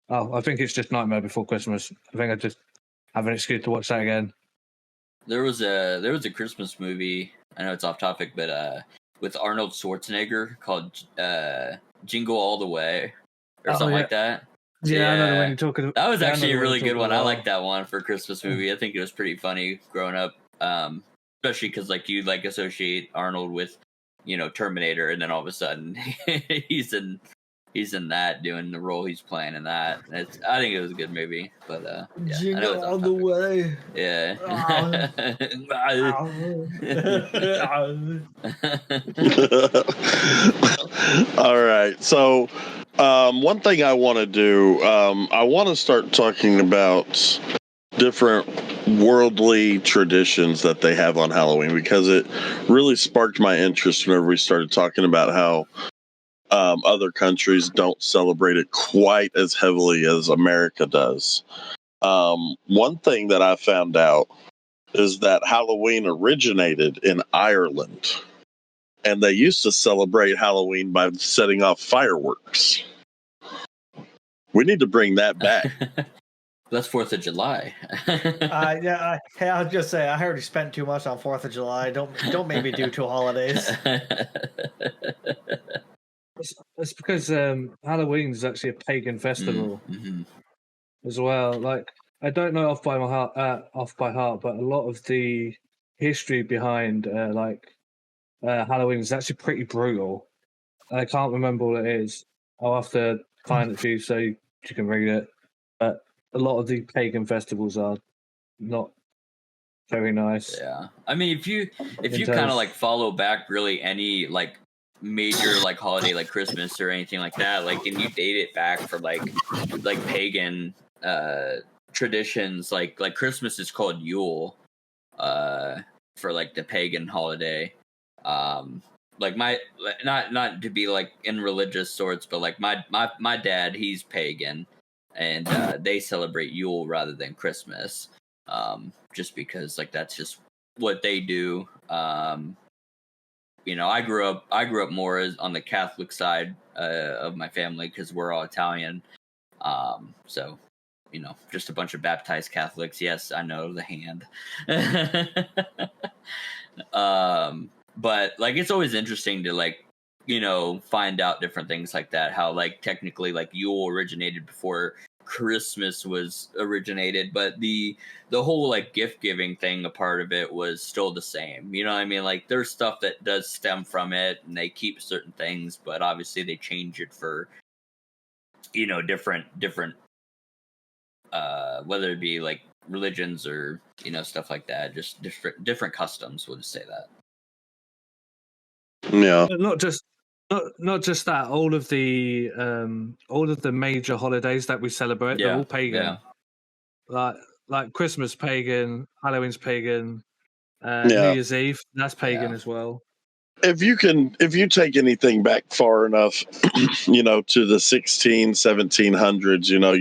Oh, I think it's just Nightmare Before Christmas. I think I just have an excuse to watch that again. There was a Christmas movie. I know it's off topic, but with Arnold Schwarzenegger called Jingle All the Way or something like that. Yeah, I know the one you're talking about. That was actually a really good one. I like that one for a Christmas movie. I think it was pretty funny growing up, especially because you associate Arnold with Terminator, and then all of a sudden he's in that doing the role he's playing in that. I think it was a good movie, but yeah, Jingle all the way. Yeah. All right. So one thing I want to do, I want to start talking about different worldly traditions that they have on Halloween, because it really sparked my interest whenever we started talking about how other countries don't celebrate it quite as heavily as America does. One thing that I found out is that Halloween originated in Ireland, and they used to celebrate Halloween by setting off fireworks. We need to bring that back. That's 4th of July. Yeah. Hey, I was just saying, I already spent too much on 4th of July. Don't make me do 2 holidays. It's because Halloween is actually a pagan festival as well. Like, I don't know off by heart, but a lot of the history behind Halloween is actually pretty brutal. And I can't remember what it is. I'll have to find it for you so you can read it. But a lot of the pagan festivals are not very nice. Yeah, I mean, if you kind of like follow back really any like major like holiday like Christmas or anything like that, like, and you date it back for like pagan traditions, like Christmas is called Yule for like the pagan holiday. Like not to be like in religious sorts, but like my dad, he's pagan, and they celebrate Yule rather than Christmas, just because like that's just what they do. You know, I grew up more on the Catholic side of my family because we're all Italian. So, you know, just a bunch of baptized Catholics. Yes, I know the hand. But like, it's always interesting to like, you know, find out different things like that. How like technically like Yule originated before Christmas was originated, but the whole like gift giving thing, a part of it was still the same. You know what I mean? Like there's stuff that does stem from it, and they keep certain things, but obviously they change it for, you know, different whether it be like religions or, you know, stuff like that, just different customs. We'll just say that. Yeah. Not just that. All of the major holidays that we celebrate, they're all pagan. Yeah. Like Christmas pagan, Halloween's pagan, New Year's Eve, that's pagan as well. If you take anything back far enough, you know, to the 1700s, you know,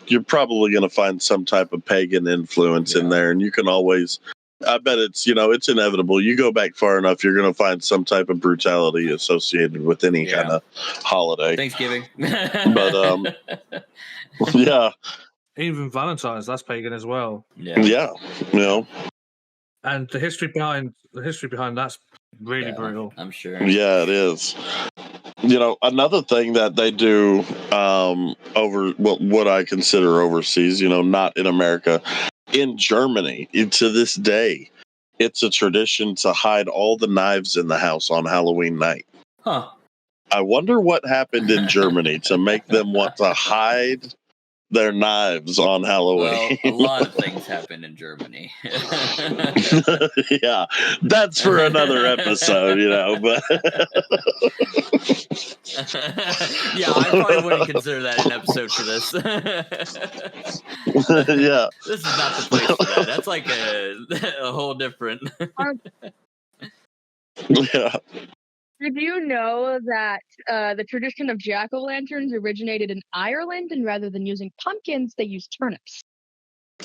you're probably going to find some type of pagan influence in there, and you can always, I bet it's, you know, it's inevitable. You go back far enough, you're going to find some type of brutality associated with any kind of holiday. Thanksgiving. But yeah. Even Valentine's, that's pagan as well. Yeah. You know. And the history behind that's really brutal. I'm sure. Yeah, it is. You know, another thing that they do over what I consider overseas, you know, not in America, in Germany, to this day, it's a tradition to hide all the knives in the house on Halloween night. Huh. I wonder what happened in Germany to make them want to hide their knives on Halloween. Well, a lot of things happen in Germany. Yeah, that's for another episode, you know. But yeah, I probably wouldn't consider that an episode for this. Yeah, this is not the place for that. That's like a whole different. Yeah. Did you know that the tradition of jack-o'-lanterns originated in Ireland, and rather than using pumpkins, they used turnips?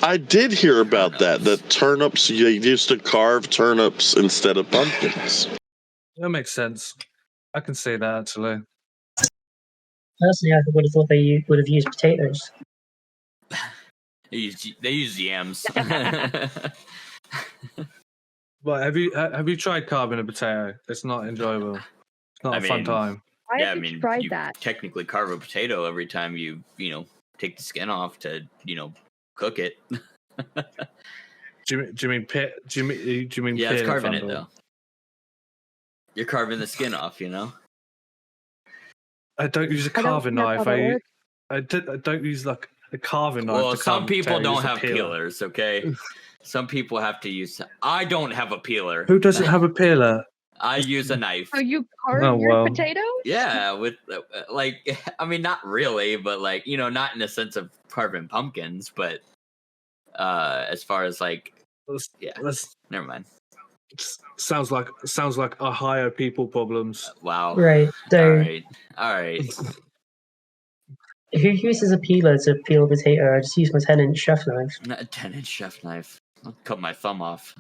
I did hear about that. That turnips, you used to carve turnips instead of pumpkins. That makes sense. I can see that, actually. Personally, I would have thought they would have used potatoes. They use yams. But have you tried carving a potato? It's not enjoyable. It's not a fun time. I haven't tried that. Technically carve a potato every time you take the skin off to cook it. Do you mean pit? Do you mean yeah, pit? It's carving it though. You're carving the skin off, you know. I don't use a carving knife. I don't use like a carving knife. Well, some people don't have peelers. Okay. Some people have to use. I don't have a peeler. Who doesn't have a peeler? I use a knife. So you carve your potatoes? Yeah, with I mean, not really, but not in the sense of carving pumpkins, but as far as never mind. Sounds like Ohio people problems. Wow. Right. So, all right. Who uses a peeler to peel a potato? I just use my 10-inch chef knife. Not a 10-inch chef knife. I'll cut my thumb off.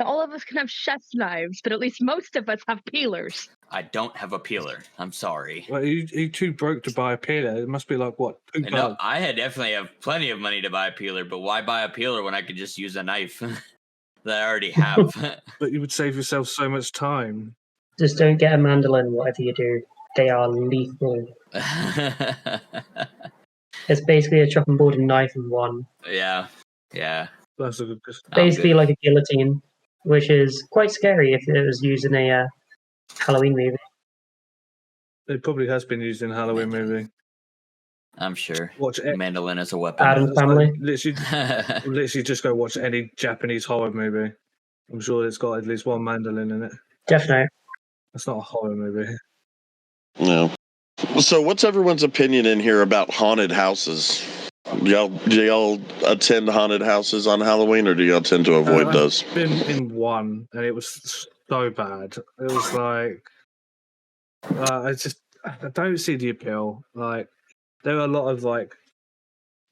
All of us can have chef's knives, but at least most of us have peelers. I don't have a peeler. I'm sorry. Well, you too broke to buy a peeler. It must be like what? No, I had definitely have plenty of money to buy a peeler, but why buy a peeler when I could just use a knife that I already have? But you would save yourself so much time. Just don't get a mandolin, whatever you do. They are lethal. It's basically a chopping board and knife in one. Yeah. That's a good. Basically like a guillotine, which is quite scary if it was used in a Halloween movie. It probably has been used in a Halloween movie. I'm sure. Watch mandolin as a weapon. Addams Family. Literally just go watch any Japanese horror movie. I'm sure it's got at least one mandolin in it. Definitely. It's not a horror movie. No. So, what's everyone's opinion in here about haunted houses? Do y'all attend haunted houses on Halloween, or do y'all tend to avoid those? I've been in one, and it was so bad. It was like, I don't see the appeal. Like, there are a lot of like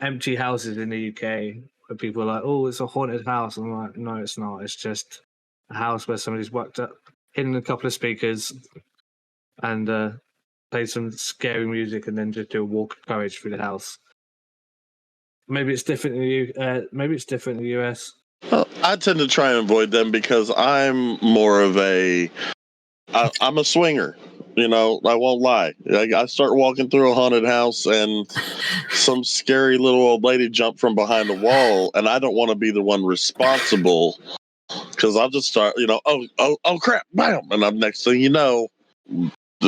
empty houses in the UK where people are like, "Oh, it's a haunted house." I'm like, "No, it's not. It's just a house where somebody's worked up, hidden a couple of speakers, and played some scary music, and then just do a walk of courage through the house." Maybe it's different in the US. Well, I tend to try and avoid them because I'm more of I'm a swinger. You know, I won't lie. I start walking through a haunted house and some scary little old lady jumped from behind the wall, and I don't want to be the one responsible because I'll just start, oh crap, bam, and I'm next thing you know,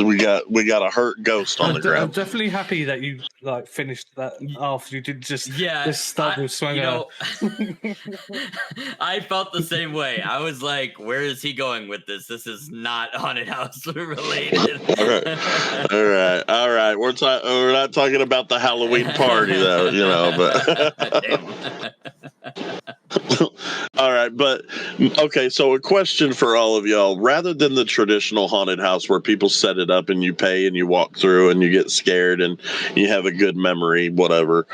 we got a hurt ghost on the ground. I'm definitely happy that you like finished that after you did just start with swinger. I felt the same way. I was like, "Where is he going with this? This is not haunted house related." All right. We're not talking about the Halloween party though, but. All right, but okay, so a question for all of y'all. Rather than the traditional haunted house where people set it up and you pay and you walk through and you get scared and you have a good memory, whatever,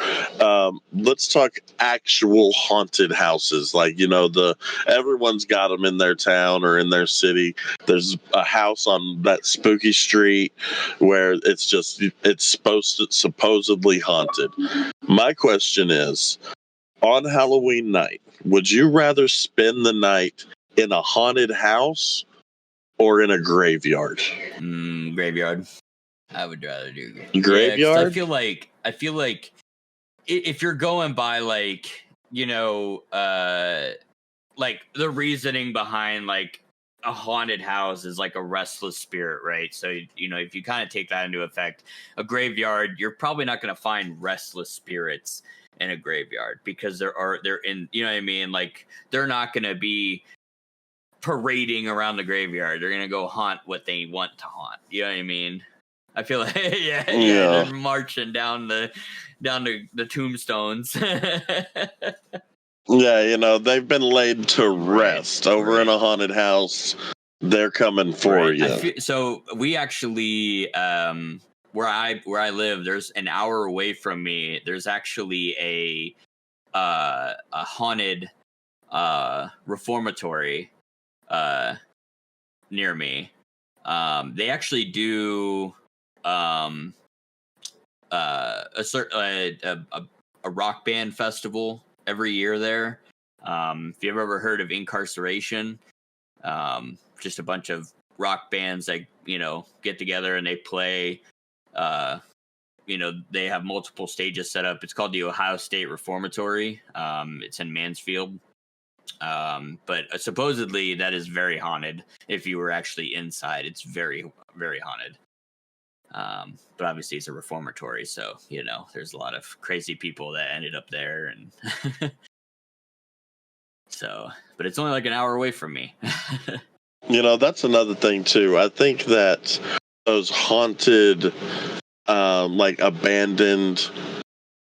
let's talk actual haunted houses. Like, everyone's got them in their town or in their city. There's a house on that spooky street where it's supposedly haunted. My question is, on Halloween night, would you rather spend the night in a haunted house or in a graveyard? Graveyard. I would rather do graveyard. Yeah, I feel like if you're going by like the reasoning behind like a haunted house is like a restless spirit, right? So if you kind of take that into effect, a graveyard, you're probably not going to find restless spirits in a graveyard because they're in, you know what I mean? Like, they're not going to be parading around the graveyard. They're going to go haunt what they want to haunt. You know what I mean? I feel like, yeah. They're marching down the tombstones. Yeah, they've been laid to rest over in a haunted house. They're coming for you. So we actually, where I live, there's an hour away from me. There's actually a haunted reformatory near me. They actually do a rock band festival every year there. If you've ever heard of Incarceration, just a bunch of rock bands that get together and they play. They have multiple stages set up. It's called the Ohio State Reformatory. It's in Mansfield. But supposedly that is very haunted. If you were actually inside, it's very, very haunted. But obviously it's a reformatory, so there's a lot of crazy people that ended up there, and so. But it's only like an hour away from me. That's another thing too. I think that those haunted, like abandoned,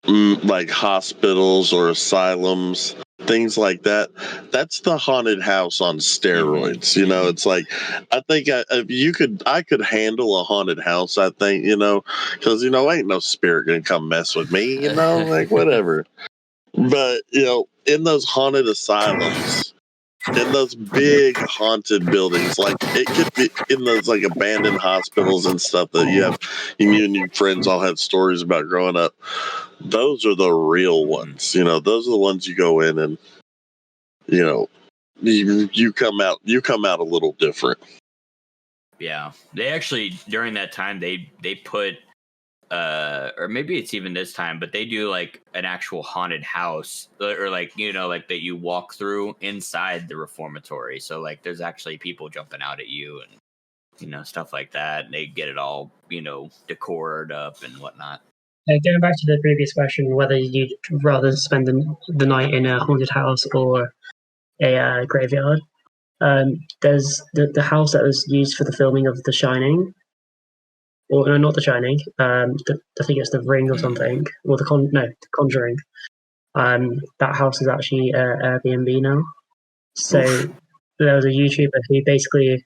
like hospitals or asylums, things like that. That's the haunted house on steroids. It's like, I think I could handle a haunted house. I think, because ain't no spirit gonna come mess with me. Like whatever. But in those haunted asylums, in those big haunted buildings, like it could be in those like abandoned hospitals and stuff that you and your friends all had stories about growing up. Those are the real ones. Those are the ones you go in and you come out a little different. Yeah, they actually during that time they put or maybe it's even this time, but they do like an actual haunted house or like like that you walk through inside the reformatory. So like there's actually people jumping out at you and stuff like that. And they get it all decored up and whatnot. Going back to the previous question, whether you'd rather spend the night in a haunted house or a graveyard, there's the house that was used for the filming of The Shining. Or no, not The Shining. I think it's The Ring or something, or The Conjuring. That house is actually Airbnb now. So there was a YouTuber who basically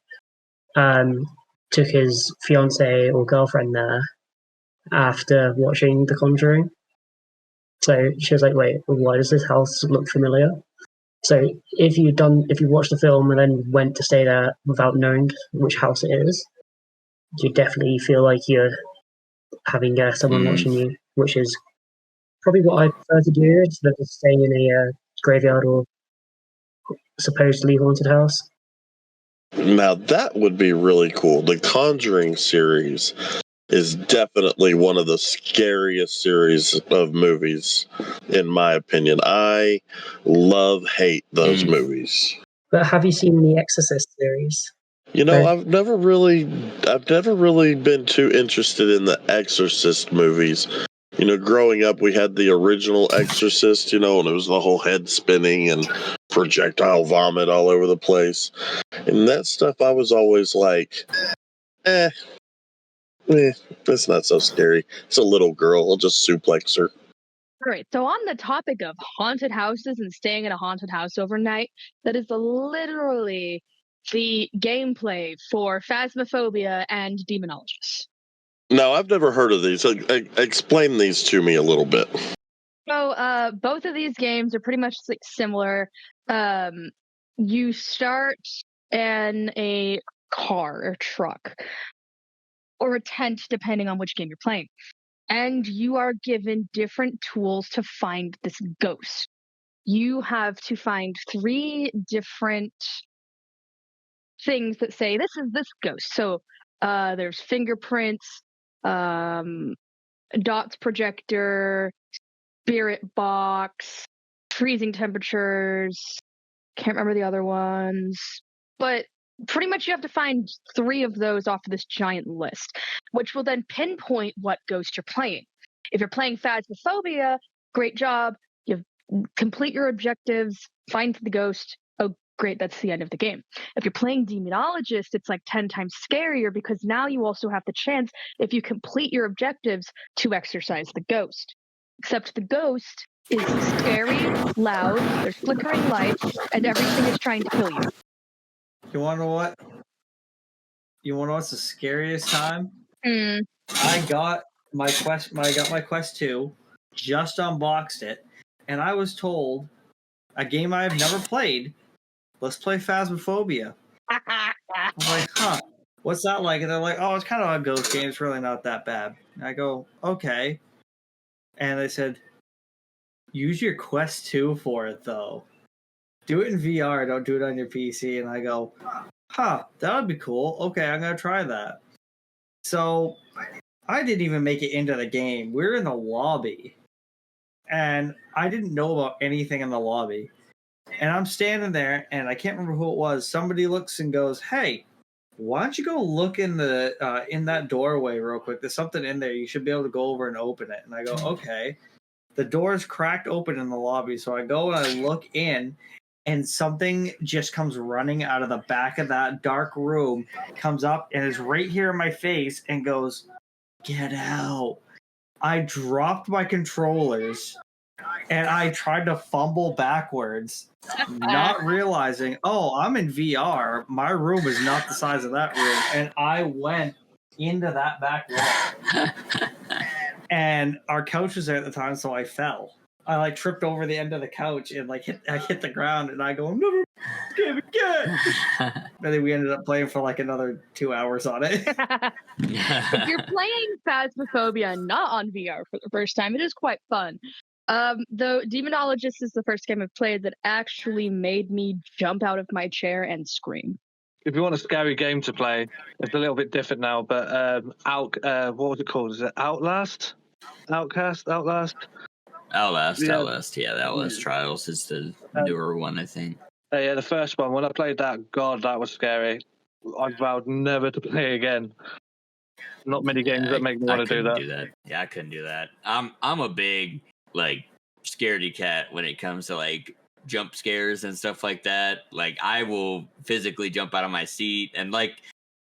took his fiance or girlfriend there after watching The Conjuring. So she was like, "Wait, why does this house look familiar?" So if you watched the film and then went to stay there without knowing which house it is, you definitely feel like you're having someone watching you, which is probably what I prefer to do instead of staying in a graveyard or supposedly haunted house. Now that would be really cool. The Conjuring series is definitely one of the scariest series of movies, in my opinion. I hate those movies. But have you seen the Exorcist series? I've never really been too interested in the Exorcist movies. Growing up, we had the original Exorcist, and it was the whole head spinning and projectile vomit all over the place. And that stuff, I was always like, that's not so scary. It's a little girl. I'll just suplex her. All right. So on the topic of haunted houses and staying in a haunted house overnight, that is literally the gameplay for Phasmophobia and Demonologist. No, I've never heard of these. Explain these to me a little bit. So both of these games are pretty much similar. You start in a car or truck or a tent, depending on which game you're playing. And you are given different tools to find this ghost. You have to find 3 different things that say, this is this ghost. So there's fingerprints, dots projector, spirit box, freezing temperatures. Can't remember the other ones. But pretty much you have to find 3 of those off of this giant list, which will then pinpoint what ghost you're playing. If you're playing Phasmophobia, great job. You complete your objectives, find the ghost. Oh, great, that's the end of the game. If you're playing Demonologist, it's like 10 times scarier because now you also have the chance, if you complete your objectives, to exorcise the ghost. Except the ghost is scary, loud, there's flickering lights, and everything is trying to kill you. You want to know what? You want to know what's the scariest time? I got my Quest 2, just unboxed it, and I was told a game I have never played. Let's play Phasmophobia. I'm like, huh? What's that like? And they're like, oh, it's kind of a ghost game. It's really not that bad. And I go, okay. And they said, use your Quest 2 for it, though. Do it in VR. Don't do it on your PC. And I go, huh, that would be cool. Okay, I'm going to try that. So I didn't even make it into the game. We're in the lobby. And I didn't know about anything in the lobby. And I'm standing there, and I can't remember who it was. Somebody looks and goes, hey, why don't you go look in the in that doorway real quick? There's something in there. You should be able to go over and open it. And I go, okay. The door's cracked open in the lobby. So I go and I look in, and something just comes running out of the back of that dark room, comes up and is right here in my face and goes, get out. I dropped my controllers and I tried to fumble backwards, not realizing, oh, I'm in VR. My room is not the size of that room. And I went into that back wall. And our couch was there at the time, so I fell. I tripped over the end of the couch and I hit the ground, and I go, never Give it good. I think we ended up playing for like another 2 hours on it. If you're playing Phasmophobia not on VR for the first time, it is quite fun. Though Demonologist is the first game I've played that actually made me jump out of my chair and scream. If you want a scary game to play, it's a little bit different now. But what was it called? Is it Outlast? Outlast. Outlast. Yeah, the Outlast Trials is the newer one, I think. Yeah, the first one. When I played that, God, that was scary. I vowed never to play again. Not many games that make me want to do that. Yeah, I couldn't do that. I'm a big like scaredy cat when it comes to like jump scares and stuff like that. Like I will physically jump out of my seat, and like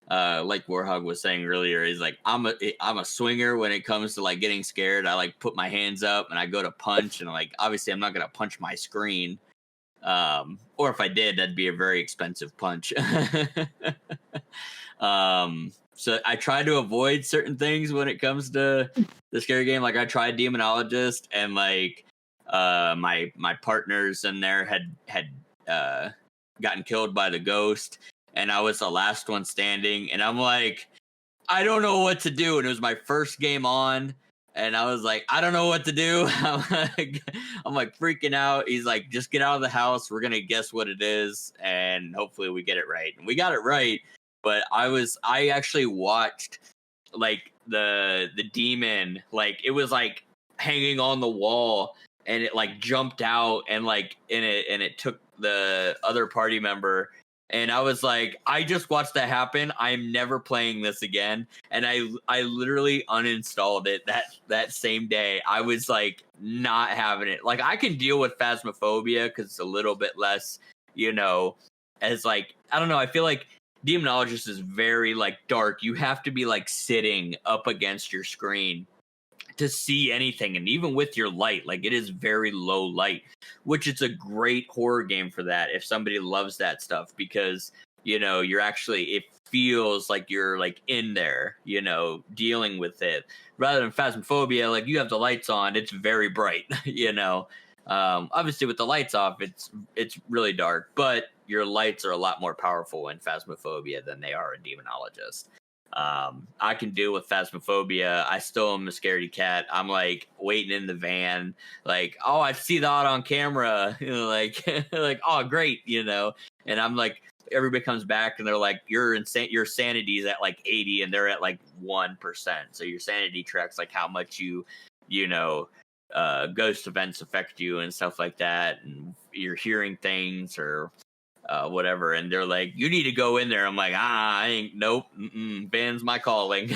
Warhog was saying earlier, is like I'm a swinger when it comes to like getting scared. I like put my hands up and I go to punch, and like obviously I'm not gonna punch my screen. Or if I did, that'd be a very expensive punch. So I try to avoid certain things when it comes to the scary game. Like I tried Demonologist, and like my partners in there had gotten killed by the ghost, and I was the last one standing, and I'm like, I don't know what to do. And it was my first game on, and I was like, I don't know what to do. I'm like freaking out. He's like, just get out of the house. We're gonna guess what it is, and hopefully we get it right. And we got it right. But I actually watched like the demon, like it was like hanging on the wall, and it like jumped out and it took the other party member. And I was like, I just watched that happen. I'm never playing this again. And I literally uninstalled it that same day. I was like not having it. Like I can deal with Phasmophobia because it's a little bit less, as like, I don't know. I feel like Demonologist is very like dark. You have to be like sitting up against your screen to see anything, and even with your light, like it is very low light, which is a great horror game for that if somebody loves that stuff, because you're actually, it feels like you're like in there, dealing with it, rather than Phasmophobia. Like you have the lights on, it's very bright. Obviously with the lights off, it's really dark, but your lights are a lot more powerful in Phasmophobia than they are in Demonologist. I can deal with Phasmophobia. I still am a scaredy cat. I'm like waiting in the van, like, oh, I see that on camera, like, like, oh, great, and I'm like, everybody comes back and they're like, your sanity is at like 80 and they're at like 1%. So your sanity tracks like how much ghost events affect you and stuff like that, and you're hearing things or whatever, and they're like, you need to go in there. I'm like, I ain't, nope, van's my calling. So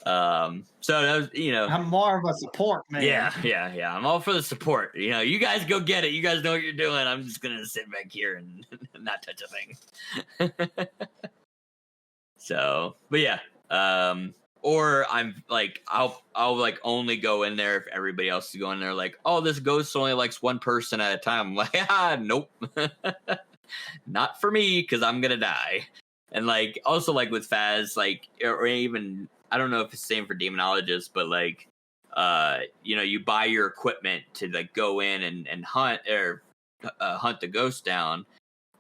that was, I'm more of a support man. Yeah, I'm all for the support. You guys go get it. You guys know what you're doing. I'm just gonna sit back here and not touch a thing. So, but yeah, or I'm like, I'll like only go in there if everybody else is going there. Like, oh, this ghost only likes one person at a time. I'm like, nope, not for me, because I'm gonna die. And like, also like with Phas, like, or even, I don't know if it's the same for Demonologist, but like, you buy your equipment to like go in and hunt or hunt the ghost down.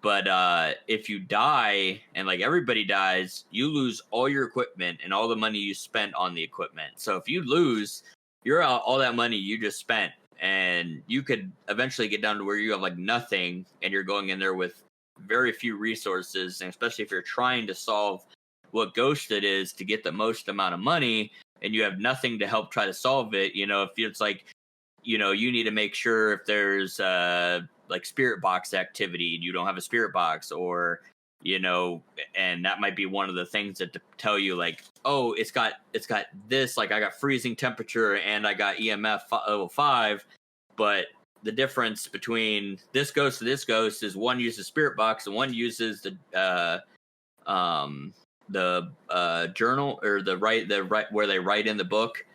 But if you die and like everybody dies, you lose all your equipment and all the money you spent on the equipment. So if you lose, you're out all that money you just spent, and you could eventually get down to where you have like nothing, and you're going in there with very few resources. And especially if you're trying to solve what ghost it is to get the most amount of money, and you have nothing to help try to solve it. If it's like, you need to make sure if there's like spirit box activity and you don't have a spirit box, or and that might be one of the things that to tell you like, oh, it's got this, like I got freezing temperature and I got EMF level 5, but the difference between this ghost and this ghost is one uses spirit box and one uses the journal, or the right where they write in the book.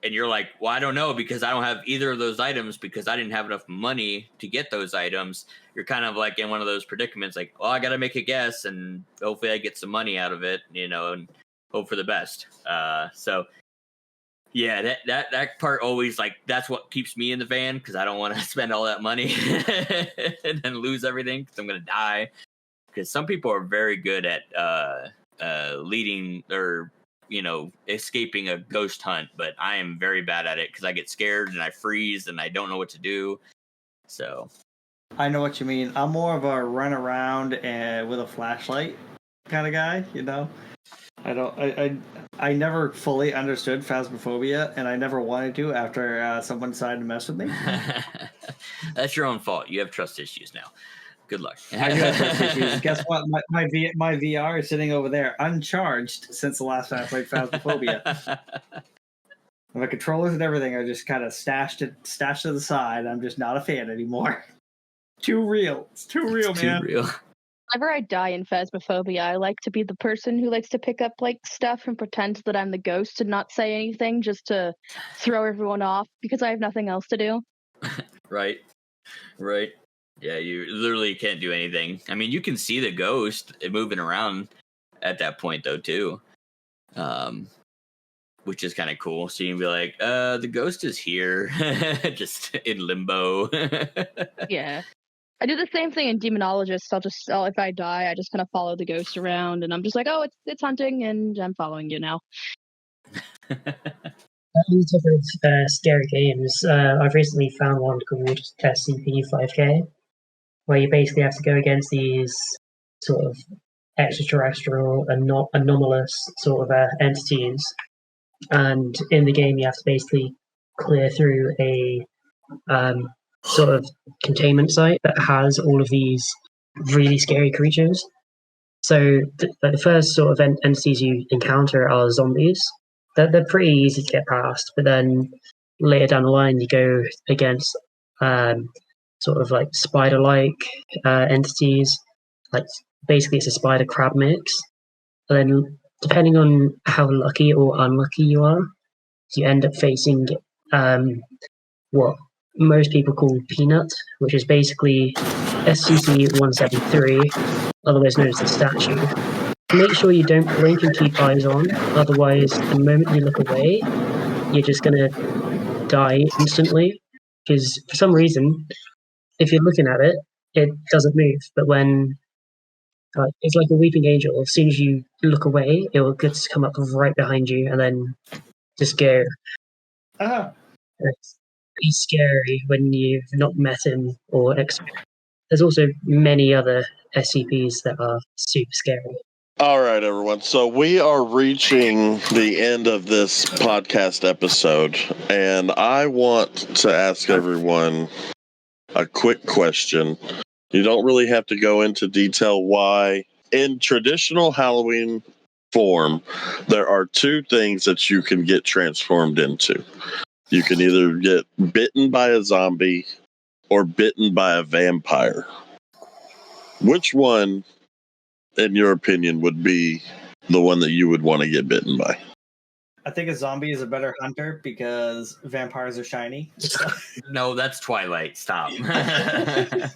And you're like, well, I don't know, because I don't have either of those items, because I didn't have enough money to get those items. You're kind of like in one of those predicaments, like, well, I got to make a guess, and hopefully I get some money out of it, and hope for the best. So Yeah, that part always, like, that's what keeps me in the van, because I don't want to spend all that money and then lose everything because I'm going to die. Because some people are very good at leading or, escaping a ghost hunt, but I am very bad at it because I get scared and I freeze and I don't know what to do. So I know what you mean. I'm more of a run around with a flashlight kind of guy, I never fully understood phasmophobia, and I never wanted to after someone decided to mess with me. That's your own fault. You have trust issues now. Good luck. I do have trust issues. Guess what? My VR is sitting over there uncharged since the last time I played Phasmophobia. My controllers and everything are just kind of stashed to the side. I'm just not a fan anymore. Too real. It's too real, man. Too real. Whenever I die in Phasmophobia, I like to be the person who likes to pick up stuff and pretend that I'm the ghost and not say anything, just to throw everyone off because I have nothing else to do. Right. Yeah, you literally can't do anything. I mean, you can see the ghost moving around at that point, though, too. Which is kind of cool. So you can be like, the ghost is here, just in limbo. Yeah. I do the same thing in Demonologist. If I die, I just kind of follow the ghost around, and I'm just like, oh, it's hunting, and I'm following you now. On the topic of scary games, I've recently found one called SCP-5K, where you basically have to go against these sort of extraterrestrial and not anomalous sort of entities, and in the game you have to basically clear through a sort of containment site that has all of these really scary creatures. So the first sort of entities you encounter are zombies. They're pretty easy to get past, but then later down the line you go against sort of like spider-like entities. Like basically it's a spider crab mix. And then depending on how lucky or unlucky you are, you end up facing what most people call Peanut, which is basically SCP-173, otherwise known as the statue. Make sure you don't blink and keep eyes on, otherwise the moment you look away, you're just going to die instantly, because for some reason, if you're looking at it, it doesn't move, but when it's like a weeping angel, as soon as you look away, it will just come up right behind you and then just go. It's scary when you've not met him or There's also many other SCPs that are super scary. All right, everyone. So we are reaching the end of this podcast episode, and I want to ask everyone a quick question. You don't really have to go into detail why. In traditional Halloween form, there are two things that you can get transformed into. You can either get bitten by a zombie or bitten by a vampire. Which one, in your opinion, would be the one that you would want to get bitten by? I think a zombie is a better hunter because vampires are shiny. No, that's Twilight. Stop. That's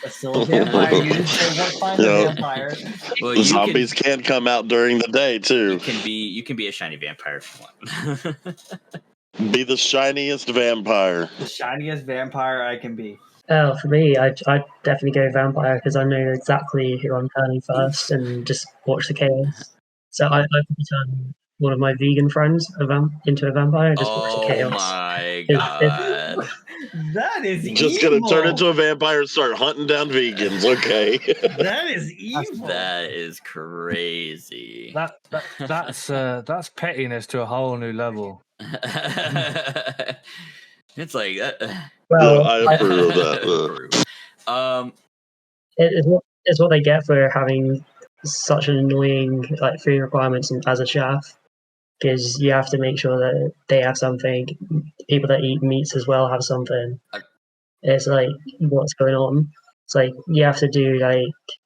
still a vampire. You didn't say what kind of vampire. Well, zombies can come out during the day too. You can be a shiny vampire if you want. Be the shiniest vampire. The shiniest vampire I can be. Oh, for me, I'd definitely go vampire because I know exactly who I'm turning first and just watch the chaos. So I probably turn one of my vegan friends into a vampire and just watch the chaos. Oh my god. That is just evil. Gonna turn into a vampire and start hunting down vegans. Okay. That is evil. That is crazy. That's pettiness to a whole new level. It's like Well, I approve of that. It's what they get for having such an annoying food requirements as a chef, because you have to make sure that they have something. People that eat meats as well have something. It's like, what's going on? It's like you have to do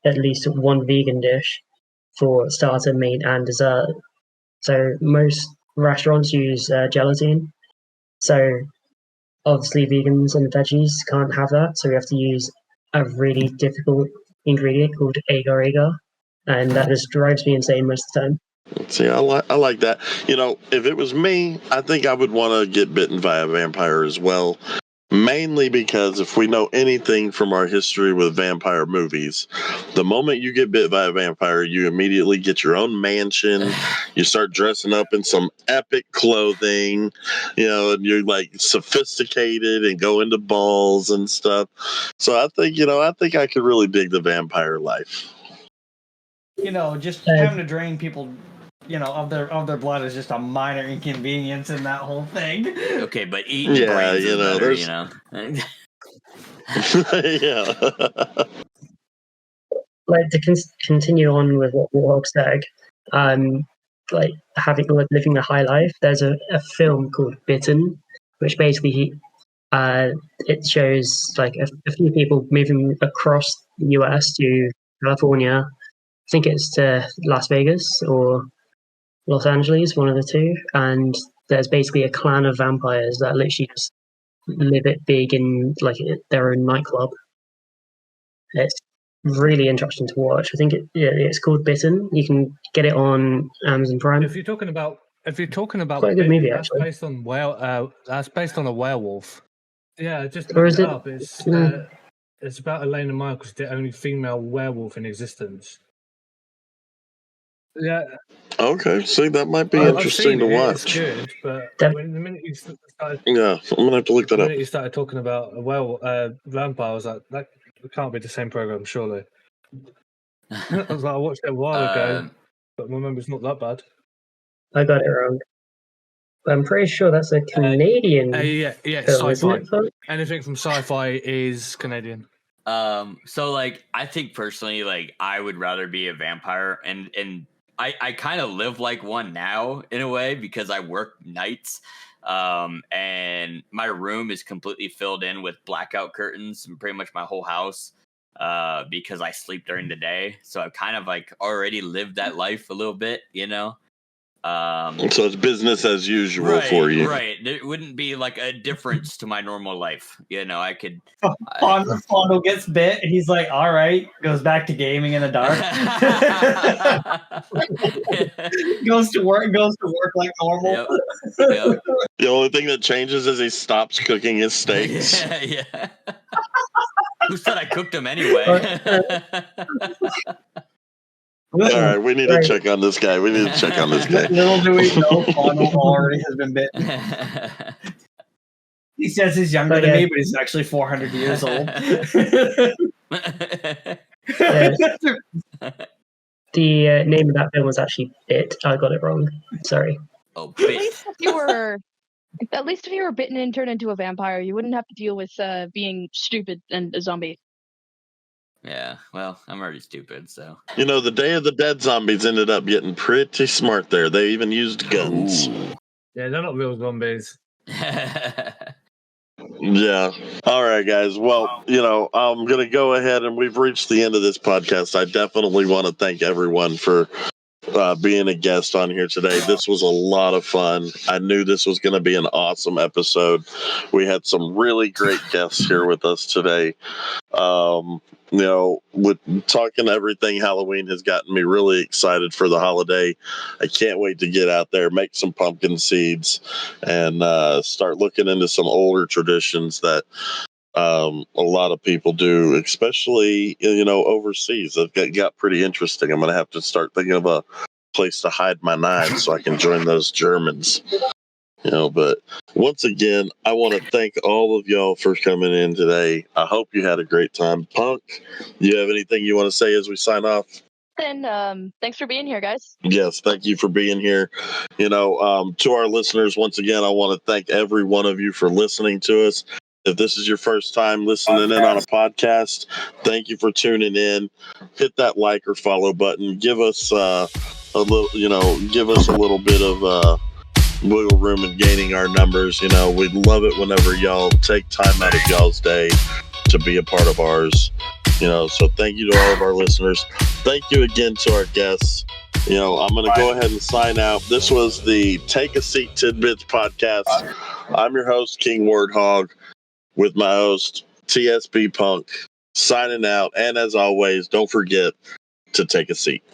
at least one vegan dish for starter, main, and dessert. So most restaurants use gelatin. So obviously vegans and veggies can't have that. So we have to use a really difficult ingredient called agar-agar. And that just drives me insane most of the time. See, I like that. You know, if it was me, I think I would want to get bitten by a vampire as well. Mainly because if we know anything from our history with vampire movies, the moment you get bit by a vampire, you immediately get your own mansion. You start dressing up in some epic clothing, you know, and you're like sophisticated and go into balls and stuff. So I think I could really dig the vampire life. You know, just having to drain people, you know, of their blood is just a minor inconvenience in that whole thing. Okay, but eating brains is better, you know. Yeah. Like to continue on with what Warhawk said, like living a high life. There's a film called Bitten, which basically it shows like a few people moving across the US to California. I think it's to Las Vegas or Los Angeles, one of the two. And there's basically a clan of vampires that literally just live it big in like their own nightclub. It's really interesting to watch. I think it's called Bitten. You can get it on Amazon Prime. If you're talking about quite a good movie, that's actually. based on a werewolf. Yeah, just Or look is it it? up. It's about Elena Michaels, the only female werewolf in existence. Yeah. Okay, see, that might be interesting to watch. It's good, but That- when the minute you started, Yeah, I'm gonna have to look that the up. minute you started talking about a vampire, I was like, that can't be the same program, surely. I was like, I watched it a while ago, but my memory's not that bad. I got it wrong. But I'm pretty sure that's a Canadian Yeah, film, sci-fi. isn't it, folks? Anything from sci-fi is Canadian. So like I think personally, like I would rather be a vampire, and I kind of live like one now in a way because I work nights. And my room is completely filled in with blackout curtains and pretty much my whole house because I sleep during the day. So I've kind of like already lived that life a little bit, you know. So it's business as usual for you. Right. There wouldn't be like a difference to my normal life. You know, I could. Fondo gets bit, and he's like, all right, goes back to gaming in the dark. goes to work like normal. Yep. The only thing that changes is he stops cooking his steaks. Yeah. Who said I cooked them anyway? All right, we need to check on this guy. Little do we know, Fondo already has been bitten. He says he's younger than me, but he's actually 400 years old. The name of that film was actually Bit. I got it wrong. Sorry. Oh, Bit. At least if you were bitten and turned into a vampire, you wouldn't have to deal with being stupid and a zombie. Yeah, well, I'm already stupid, so. You know, the Day of the Dead zombies ended up getting pretty smart there. They even used guns. Ooh. Yeah, they're not real zombies. Yeah. All right, guys. Well, you know, I'm going to go ahead, and we've reached the end of this podcast. I definitely want to thank everyone for being a guest on here today. This was a lot of fun. I knew this was going to be an awesome episode. We had some really great guests here with us today. You know, with talking everything Halloween has gotten me really excited for the holiday. I can't wait to get out there, make some pumpkin seeds, and start looking into some older traditions that a lot of people do, especially, you know, overseas. It got pretty interesting. I'm going to have to start thinking of a place to hide my knives so I can join those Germans. You know, but once again, I want to thank all of y'all for coming in today. I hope you had a great time. Punk, you have anything you want to say as we sign off? Then thanks for being here, guys. Yes, thank you for being here. You know, to our listeners, once again, I want to thank every one of you for listening to us. If this is your first time listening in on a podcast, thank you for tuning in. Hit that like or follow button. Give us a little bit of wiggle room in gaining our numbers. You know, we'd love it whenever y'all take time out of y'all's day to be a part of ours. You know, so thank you to all of our listeners. Thank you again to our guests. You know, I'm going to go ahead and sign out. This was the Take a Seat Tidbits Podcast. I'm your host, King Wardhog, with my host, TSB Punk, signing out. And as always, don't forget to take a seat.